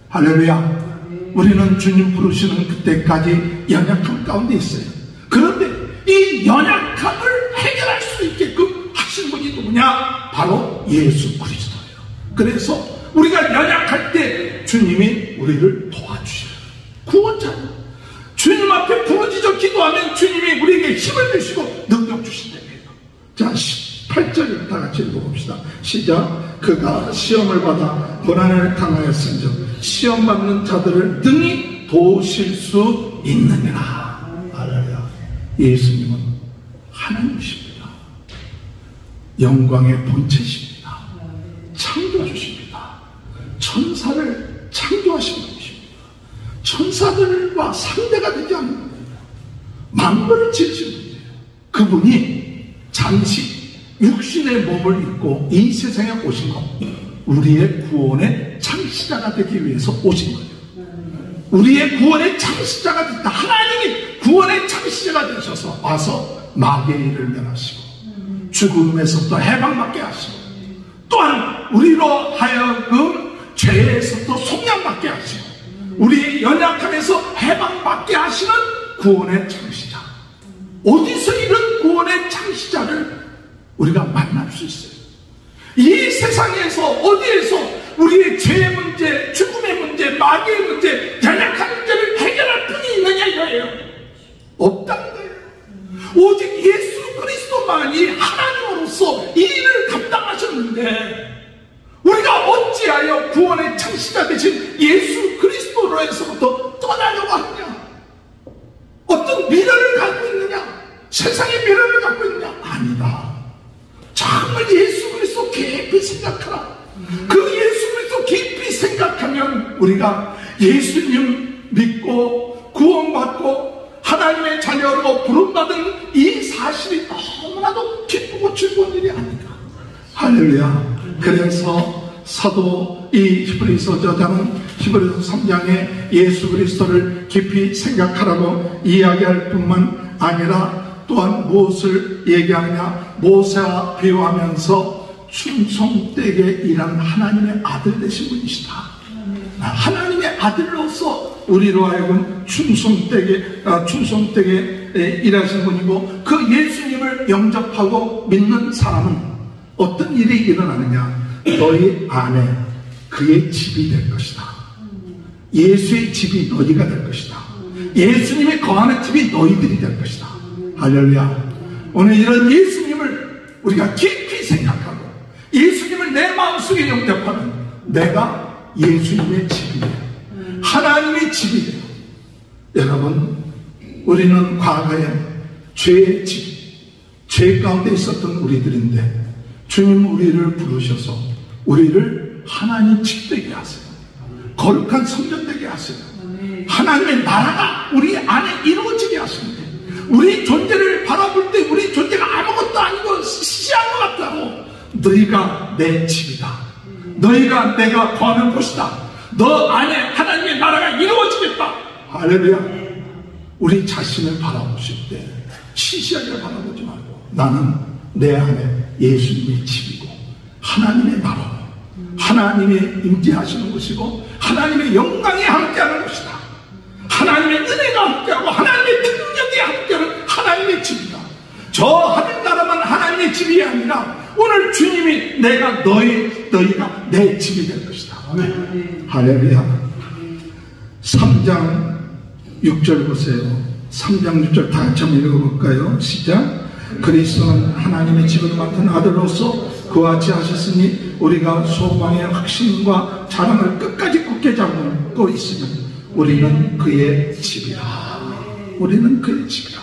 할렐루야. 우리는 주님 부르시는 그때까지 연약함 가운데 있어요. 그런데 이 연약함을 해결할 수 있게끔 하신 분이 누구냐? 바로 예수 그리스도예요. 그래서 우리가 연약할 때 주님이 우리를 도와주셔요. 구원자예요. 주님 앞에 부르짖어 기도하면 주님이 우리에게 힘을 주시고 능력 주신다는 거예요. 자, 18절을 다 같이 읽어봅시다. 시작. 그가 시험을 받아 고난을 당하였은즉 시험 받는 자들을 능히 도우실 수 있느니라. 알아야. 예수님은 하나님이십니다. 영광의 본체십니다. 창조주십니다. 천사를 창조하신 분이십니다. 천사들과 상대가 되지 않는 분입니다. 만물을 지으신 분이에요. 그분이 잠시 육신의 몸을 입고 이 세상에 오신 것, 우리의 구원의 창시자가 되기 위해서 오신 거예요. 우리의 구원의 창시자가 됐다. 하나님이 구원의 창시자가 되셔서 와서 마귀의 일을 멸하시고 죽음에서부터 해방받게 하시고 또한 우리로 하여금 죄에서부터 속량받게 하시고 우리의 연약함에서 해방받게 하시는 구원의 창시자. 어디서 이런 구원의 창시자를 우리가 만날 수 있어요? 이 세상에서 어디에서 우리의 죄의 문제, 죽음의 문제, 마귀의 문제, 연약한 문제를 해결할 분이 있느냐 이거예요. 없다는 거예요. 오직 예수 그리스도만이 하나님으로서 이 일을 감당하셨는데 우리가 어찌하여 구원의 창시자 되신 예수 그리스도로에서부터 떠나려고 하느냐? 어떤 미래를 갖고 있느냐? 세상의 미래를 갖고 있느냐? 아니다. 정말 예수 그리스도 깊이 생각하라. 그 예수 그리스도 깊이 생각하면 우리가 예수님 믿고 구원받고 하나님의 자녀로 부름받은 이 사실이 너무나도 기쁘고 즐거운 일이 아닌가. 할렐루야. 그래서 사도 이 히브리서 저자는 히브리서 3장에 예수 그리스도를 깊이 생각하라고 이야기할 뿐만 아니라 또한 무엇을 얘기하느냐? 모세와 비유하면서 충성되게 일한 하나님의 아들 되신 분이시다. 하나님의 아들로서 우리로 하여금 충성되게 일하신 분이고 그 예수님을 영접하고 믿는 사람은 어떤 일이 일어나느냐? 너희 안에 그의 집이 될 것이다. 예수의 집이 너희가 될 것이다. 예수님이 거하는 집이 너희들이 될 것이다. 할렐루야. 오늘 이런 예수님을 우리가 깊이 생각하고 예수님을 내 마음속에 영접하면 내가 예수님의 집이 돼요. 하나님의 집이 돼요. 여러분, 우리는 과거에 죄의 집, 죄 가운데 있었던 우리들인데 주님 우리를 부르셔서 우리를 하나님 집 되게 하세요. 거룩한 성전 되게 하세요. 하나님의 나라가 우리 안에 이루어지게 하십니다. 우리 존재를 바라볼 때 우리 존재가 아무것도 아니고 시시한 것 같다고 너희가 내 집이다. 너희가 내가 거하는 곳이다. 너 안에 하나님의 나라가 이루어지겠다. 할렐루야. 우리 자신을 바라보실 때 시시하게 바라보지 말고 나는 내 안에 예수님의 집이고 하나님의 나라, 하나님의 임재하시는 곳이고 하나님의 영광이 함께하는 곳이다. 하나님의 은혜가 함께하고 하나님의 능력이 함께하는 하나님의 집이다. 저 하늘나라만 하나님의 집이 아니라 오늘 주님이 너희가 내 집이 될 것이다. 아멘. 할렐루야. 3장 6절 보세요. 3장 6절 다 같이 한번 읽어볼까요? 시작. 그리스도는 하나님의 집을 맡은 아들로서 그와 같이 하셨으니 우리가 소망의 확신과 자랑을 끝까지 굳게 잡고 있으면 우리는 그의 집이라. 우리는 그의 집이라.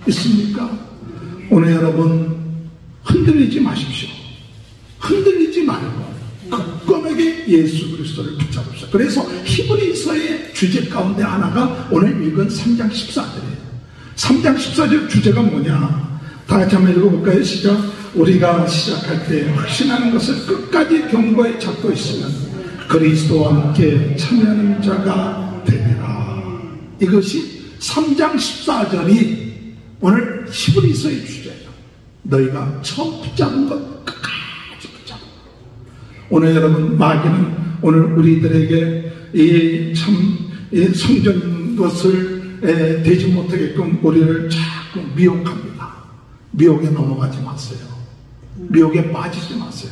있습니까? 오늘 여러분 흔들리지 마십시오. 흔들리지 말고 굳건하게 예수 그리스도를 붙잡읍시다. 그래서 히브리서의 주제 가운데 하나가 오늘 읽은 3장 14절이에요. 3장 14절 주제가 뭐냐? 다 같이 한번 읽어볼까요? 시작. 우리가 시작할 때 확신하는 것을 끝까지 견고히 잡고 있으면 그리스도와 함께 참여하는 자가 되리라. 이것이 3장 14절이 오늘 히브리서의 주제예요. 너희가 처음 붙잡은 것 끝까지 붙잡아. 오늘 여러분, 마귀는 오늘 우리들에게 이 성전 것을 되지 못하게끔 우리를 자꾸 미혹합니다. 미혹에 넘어가지 마세요. 미혹에 빠지지 마세요.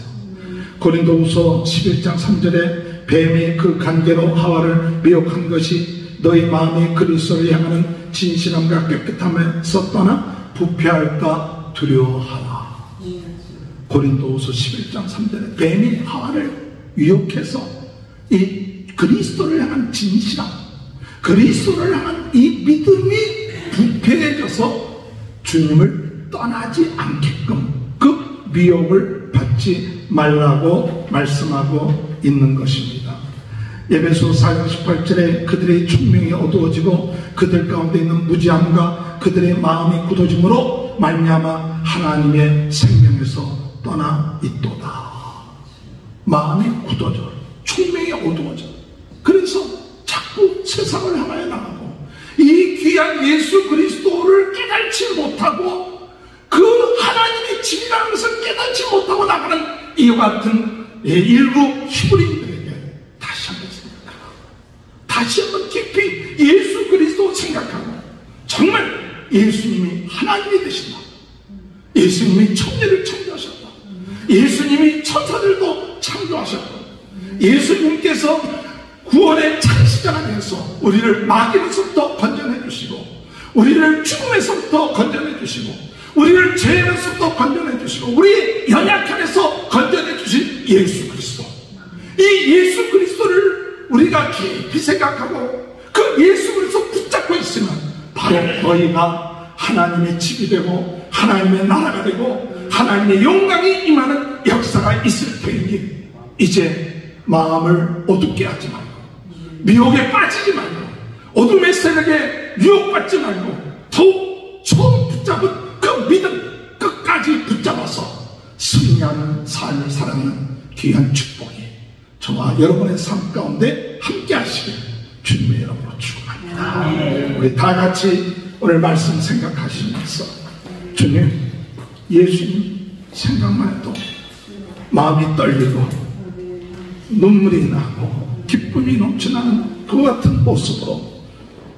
고린도후서 11장 3절에 뱀이 그 관계로 하와를 미혹한 것이 너희 마음이 그리스도를 향하는 진실함과 깨끗함에서 떠나 부패할까 두려워하라. 고린도후서 11장 3절에 뱀이 하와를 유혹해서 이 그리스도를 향한 진실함, 그리스도를 향한 이 믿음이 부패해져서 주님을 떠나지 않게끔 그 미혹을 받지 말라고 말씀하고 있는 것입니다. 에베소 4장 18절에 그들의 총명이 어두워지고 그들 가운데 있는 무지함과 그들의 마음이 굳어짐으로 말미암아 하나님의 생명에서 떠나 있도다. 마음이 굳어져, 총명이 어두워져. 그래서 자꾸 세상을 향하여 나가고 이 귀한 예수 그리스도를 깨닫지 못하고 그 하나님의 집이라는 것을 깨닫지 못하고 나가는 이와 같은 일부 히브리인들에게 다시 한번 생각하고 다시 한번 깊이 예수 그리스도 생각하고 정말 예수님이 하나님이 되신다. 예수님이 천지를 창조하셨다. 예수님이 천사들도 창조하셨다. 예수님께서 구원의 창시자가 되어서 우리를 마귀로부터 건져내 주시고 우리를 죽음에서부터 건져내 주시고 우리를 죄에서부터 건져내 주시고 우리의 연약함에서 건져내 주신 예수 그리스도. 이 예수 그리스도를 우리가 깊이 생각하고 그 예수 그리스도 붙잡고 있으면 바로 너희가 하나님의 집이 되고 하나님의 나라가 되고 하나님의 영광이 임하는 역사가 있을 테니 이제 마음을 어둡게 하지 말고 미혹에 빠지지 말고 어둠의 세력에 유혹받지 말고 더욱 처음 붙잡은 그 믿음 끝까지 붙잡아서 승리하는 삶을 살아가는 귀한 축복이 저와 여러분의 삶 가운데 함께 하시길 주님의 이름으로 축원합니다. 우리 다 같이 오늘 말씀 생각하시면서 주님, 예수님 생각만 해도 마음이 떨리고 눈물이 나고 기쁨이 넘쳐나는 그 같은 모습으로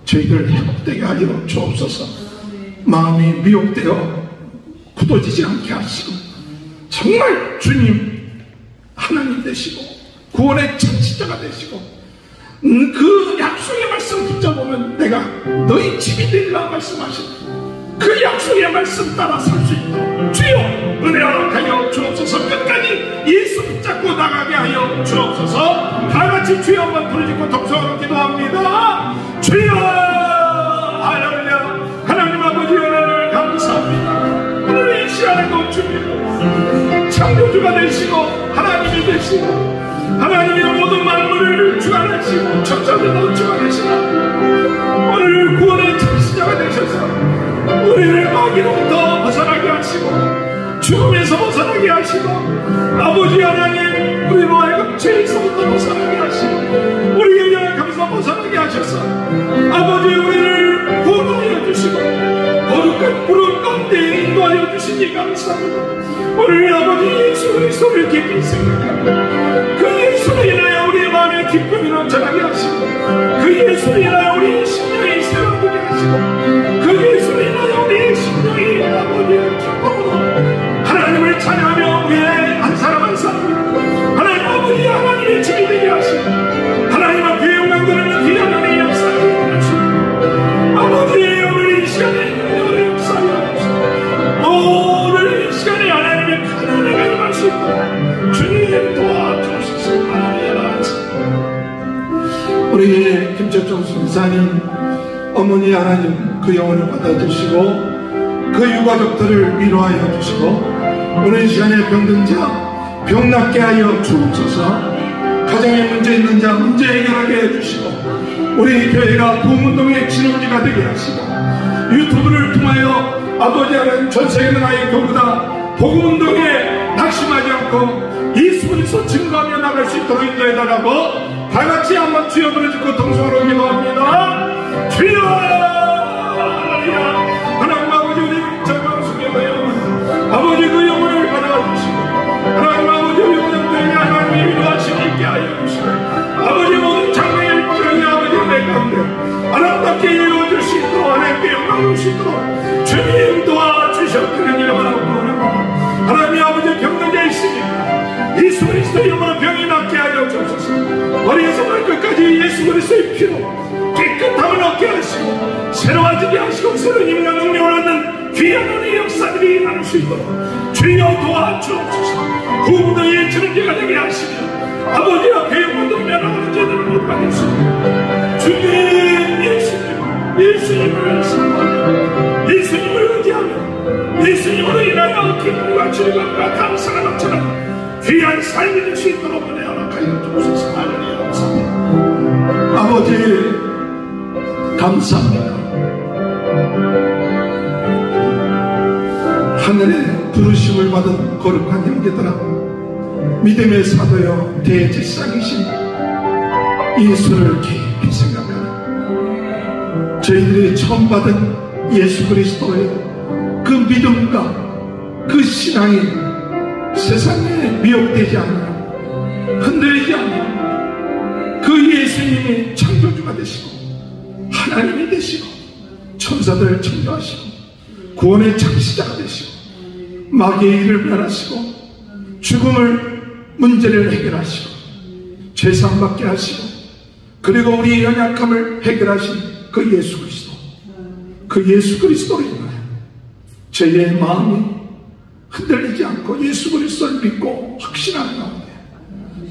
저희들 회복되게 하여 주옵소서. 마음이 미혹되어 굳어지지 않게 하시고 정말 주님 하나님 되시고 구원의 창시자가 되시고 그 약속의 말씀 붙잡으면 내가 너희 집이 되리라 말씀하신 그 약속의 말씀 따라 살 수 있도록 주여 은혜 허락하여 주옵소서. 끝까지 예수 붙잡고 나가게 하여 주옵소서. 다같이 주여 한번 부르짖고 동성으로 기도합니다. 주여 할렐루야. 하나님 아버지 은혜를 감사합니다. 오늘 이 시간에도 주님 창조주가 되시고 하나님이 되시고 하나님의 모든 만물을 주관하시고 천사들도 주관하시고 오늘 구원의 창시자가 되셔서 우리를 마귀로부터 벗어나게 하시고 죽음에서 벗어나게 하시고 아버지 하나님 우리로 하여금 죄에서부터 벗어나게 하시고 우리의 연약함에서 벗어나게 하셔서 아버지 우리를 구원하여 주시고 거룩한 푸른 가운데 인도하여 주시니 감사합니다. 오늘 아버지 예수 그리스도를 깊이 생각하고 그 예수로 인하여 우리의 마음에 기쁨이 넘쳐나게 하시고 그 예수로 인하여 우리의 심령이 새로워지게 하시고 그 예수로 인하여 우리의 심령이 아버지의 기쁨으로 하나님을 찬양하며 우리의 한 사람 한 사람 하나님 아버지 하나님의 집이 되게 하시고 하나님 앞에 영광 드리는 귀한 은혜의 역사를 일어나시고 아버지 오늘 이 시간에 은혜의 역사를 일어나시고 오늘 이 시간에 하나님의 큰 은혜가 임할 수 있도록 주님 도와주시옵소서. 우리 김철종 선사님 어머니 하나님 그 영혼을 받아주시고 그 유가족들을 위로하여 주시고 오늘 시간에 병든 자 병 낫게 하여 주옵소서. 가정에 문제 있는 자 문제 해결하게 해주시고, 우리 교회가 부흥운동의 진흥지가 되게 하시고, 유튜브를 통하여 아버지 하나님 전 세계 나라의 교구다 복음운동에 낙심하지 않고 예수 그리스도 증거하며 나갈 수 있도록 인도해 달라고 다같이 한번 주여 부르짖고 동성으로 기도합니다. 주여 하나님 아버지, 우리 정방숙의 영혼 아버지 그 영혼을 받아주시고, 하나님 아버지 우리 오늘들에게 하나님의 위로하심이 있게 하여 주시고, 아버지 모든 장래의 병이 아버지 내 가운데 아름답게 이루어질 수 있도록 하나님께 영광 줄 수 있도록 주님 도와주셨기를 이름으로 구원합니다. 하나님 아버지 병든 자 있으니까 예수 그리스도의 영원한 병이 낫게 하여 주옵소서. 머리에서 발끝까지 예수 그리스도의 피로 깨끗함을 얻게 하시고 새로워지게 하시고 새로운 힘과 능력을 얻는 귀한 은혜의 역사들이 일어날 수 있도록 주여 도와주옵소서. 부흥운동의 진흥제가 되게 하시며 아버지와 교회분들 면하는 죄들을 못 받겠습니다. 주님 예수님을 사랑하며 예수님을 의지하며 예수님으로 인하여 기쁨과 즐거움과 감사가 넘쳐나는 귀한 삶이 될 수 있도록 은혜 허락하여 주옵소서. 하나님 감사합니다. 아버지 감사합니다. 하늘의 부르심을 받은 거룩한 형제들아, 믿음의 사도여 대제사장이신 예수를 깊이 생각하라. 저희들이 처음 받은 예수 그리스도의 그 믿음과 그 신앙이 세상에 미혹되지 않는, 흔들리지 않는 그 예수님이 창조주가 되시고 하나님이 되시고 천사들을 창조하시고 구원의 창시자가 되시고 마귀의 일을 멸하시고 죽음을 문제를 해결하시고 죄상받게 하시고 그리고 우리의 연약함을 해결하신 그 예수 그리스도, 그 예수 그리스도로 인하여 저희의 마음이 흔들리지 않고 예수 그리스도를 믿고 확신하는 가운데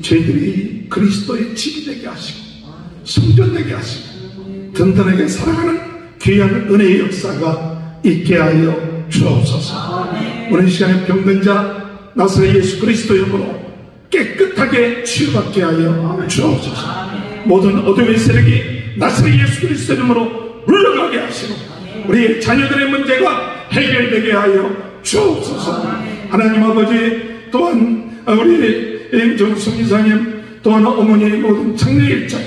저희들이 그리스도의 집이 되게 하시고 성전되게 하시고 든든하게 살아가는 귀한 은혜의 역사가 있게 하여 주옵소서. 오늘 시간에 병든 자 나사렛 예수 그리스도 이름으로 깨끗하게 치유받게 하여 주옵소서. 모든 어둠의 세력이 나사렛 예수 그리스도 이름으로 물러가게 하시고 우리 자녀들의 문제가 해결되게 하여 주옵소서. 하나님 아버지, 또한 우리 임정숙 이사님, 또한 어머니의 모든 장래 일정에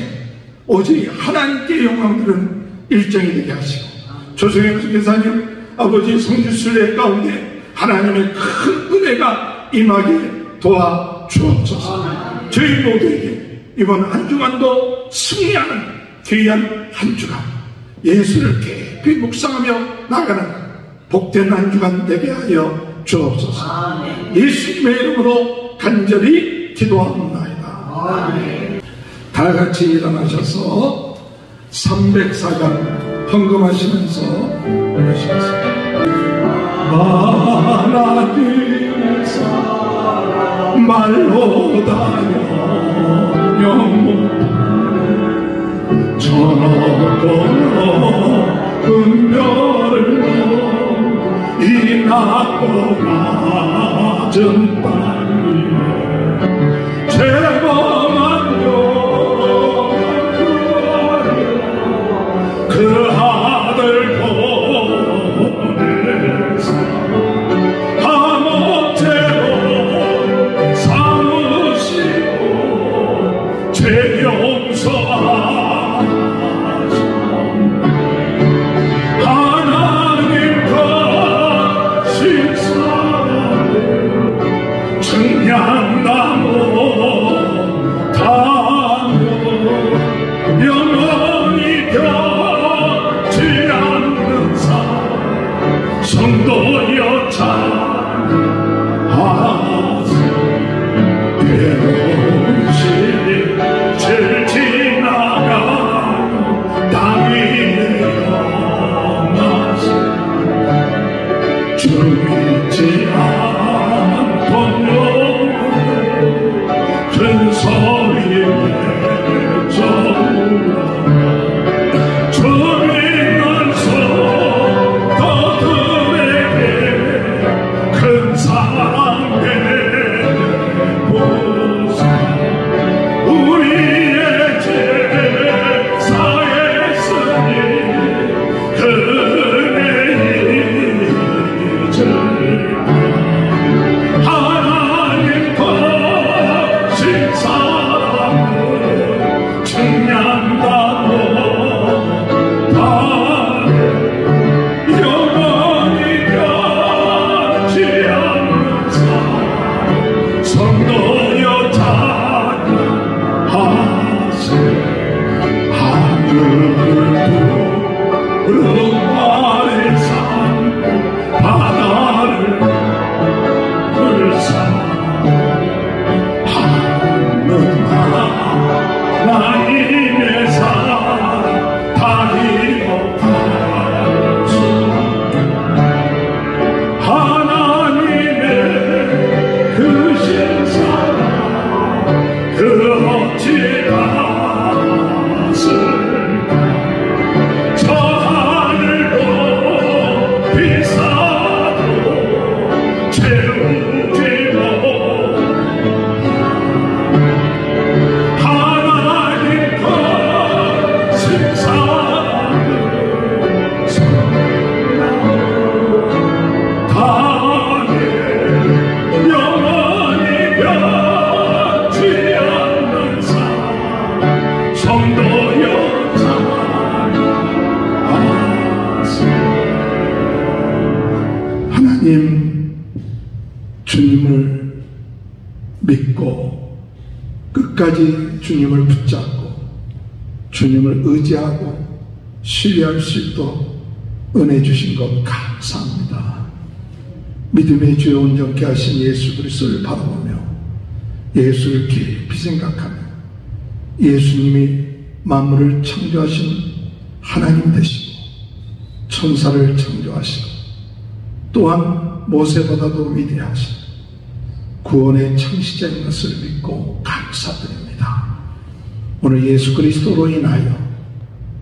오직 하나님께 영광 드리는 일정이 되게 하시고 조성현 선교사님 아버지 성지순례 가운데 하나님의 큰 은혜가 임하게 도와주옵소서. 저희 모두에게 이번 한 주간도 승리하는 귀한 한 주간, 예수를 깊이 묵상하며 나가는 복된 한 주간 되게 하여 주옵소서. 예수님의 이름으로 간절히 기도합니다. 다 같이 일어나셔서 304장 헌금하시면서 올리시겠습니다. 하나님의 사랑 말로 다녀 영원 저녁 은별을 이 낮고 낮은 땅 위에 죄범한 그 아들 보내사 한옥제로 삼으시고 죄 용서하셨네. 하나님과 식사를 하나님의 사랑 다히 높아주 하나님의 그 신사랑 그 어찌 갔을까 저 하늘도 비싸도 채우지 하나님, 주님을 믿고 끝까지 주님을 붙잡고 주님을 의지하고 신뢰할 수 있도록 은혜 주신 것 감사합니다. 믿음의 주여 온전케 하신 예수 그리스도를 바라보며 예수를 깊이 생각하며 예수님이 만물을 창조하신 하나님 되시고 천사를 창조하시고 또한 모세보다도 위대하신 구원의 창시자인 것을 믿고 감사드립니다. 오늘 예수 그리스도로 인하여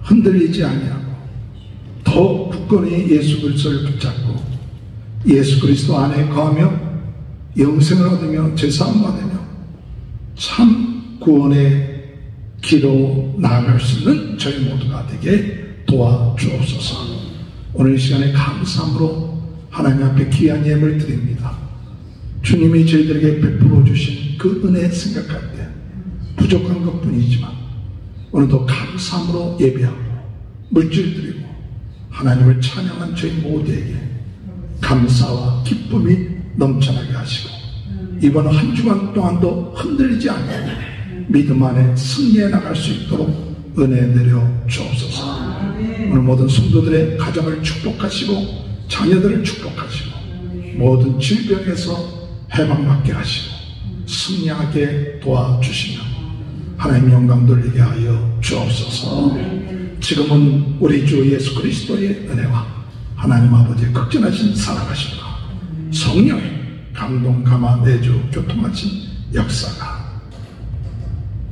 흔들리지 아니하고 더욱 굳건히 예수 그리스도를 붙잡고 예수 그리스도 안에 거하며 영생을 얻으며 제사함 받으며 참 구원의 길로 나아갈 수 있는 저희 모두가 되게 도와주옵소서. 오늘 이 시간에 감사함으로 하나님 앞에 귀한 예물 드립니다. 주님이 저희들에게 베풀어 주신 그 은혜 생각할 때 부족한 것뿐이지만 오늘도 감사함으로 예배하고 물질 드리고 하나님을 찬양한 저희 모두에게 감사와 기쁨이 넘쳐나게 하시고 이번 한 주간 동안도 흔들리지 않고 믿음 안에 승리해 나갈 수 있도록 은혜 내려 주옵소서. 오늘 모든 성도들의 가정을 축복하시고 자녀들을 축복하시고 모든 질병에서 해방받게 하시고 승리하게 도와주시며 하나님 영광 돌리게 하여 주옵소서. 지금은 우리 주 예수 그리스도의 은혜와 하나님 아버지의 극진하신 사랑하심과 성령의 감동 감화 내주 교통하신 역사가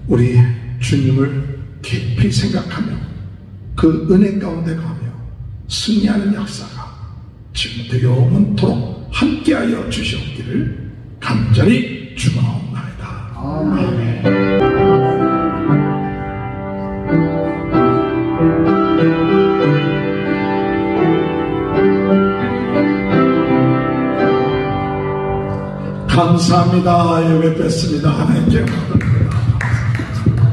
우리 주님을 깊이 생각하며 그 은혜 가운데 가며 승리하는 역사가 지금부터 영원토록 함께하여 주시옵기를 간절히 축원하옵나이다. 아멘. 감사합니다. 예배 뺐습니다. 하나님께 감사합니다. 감사합니다.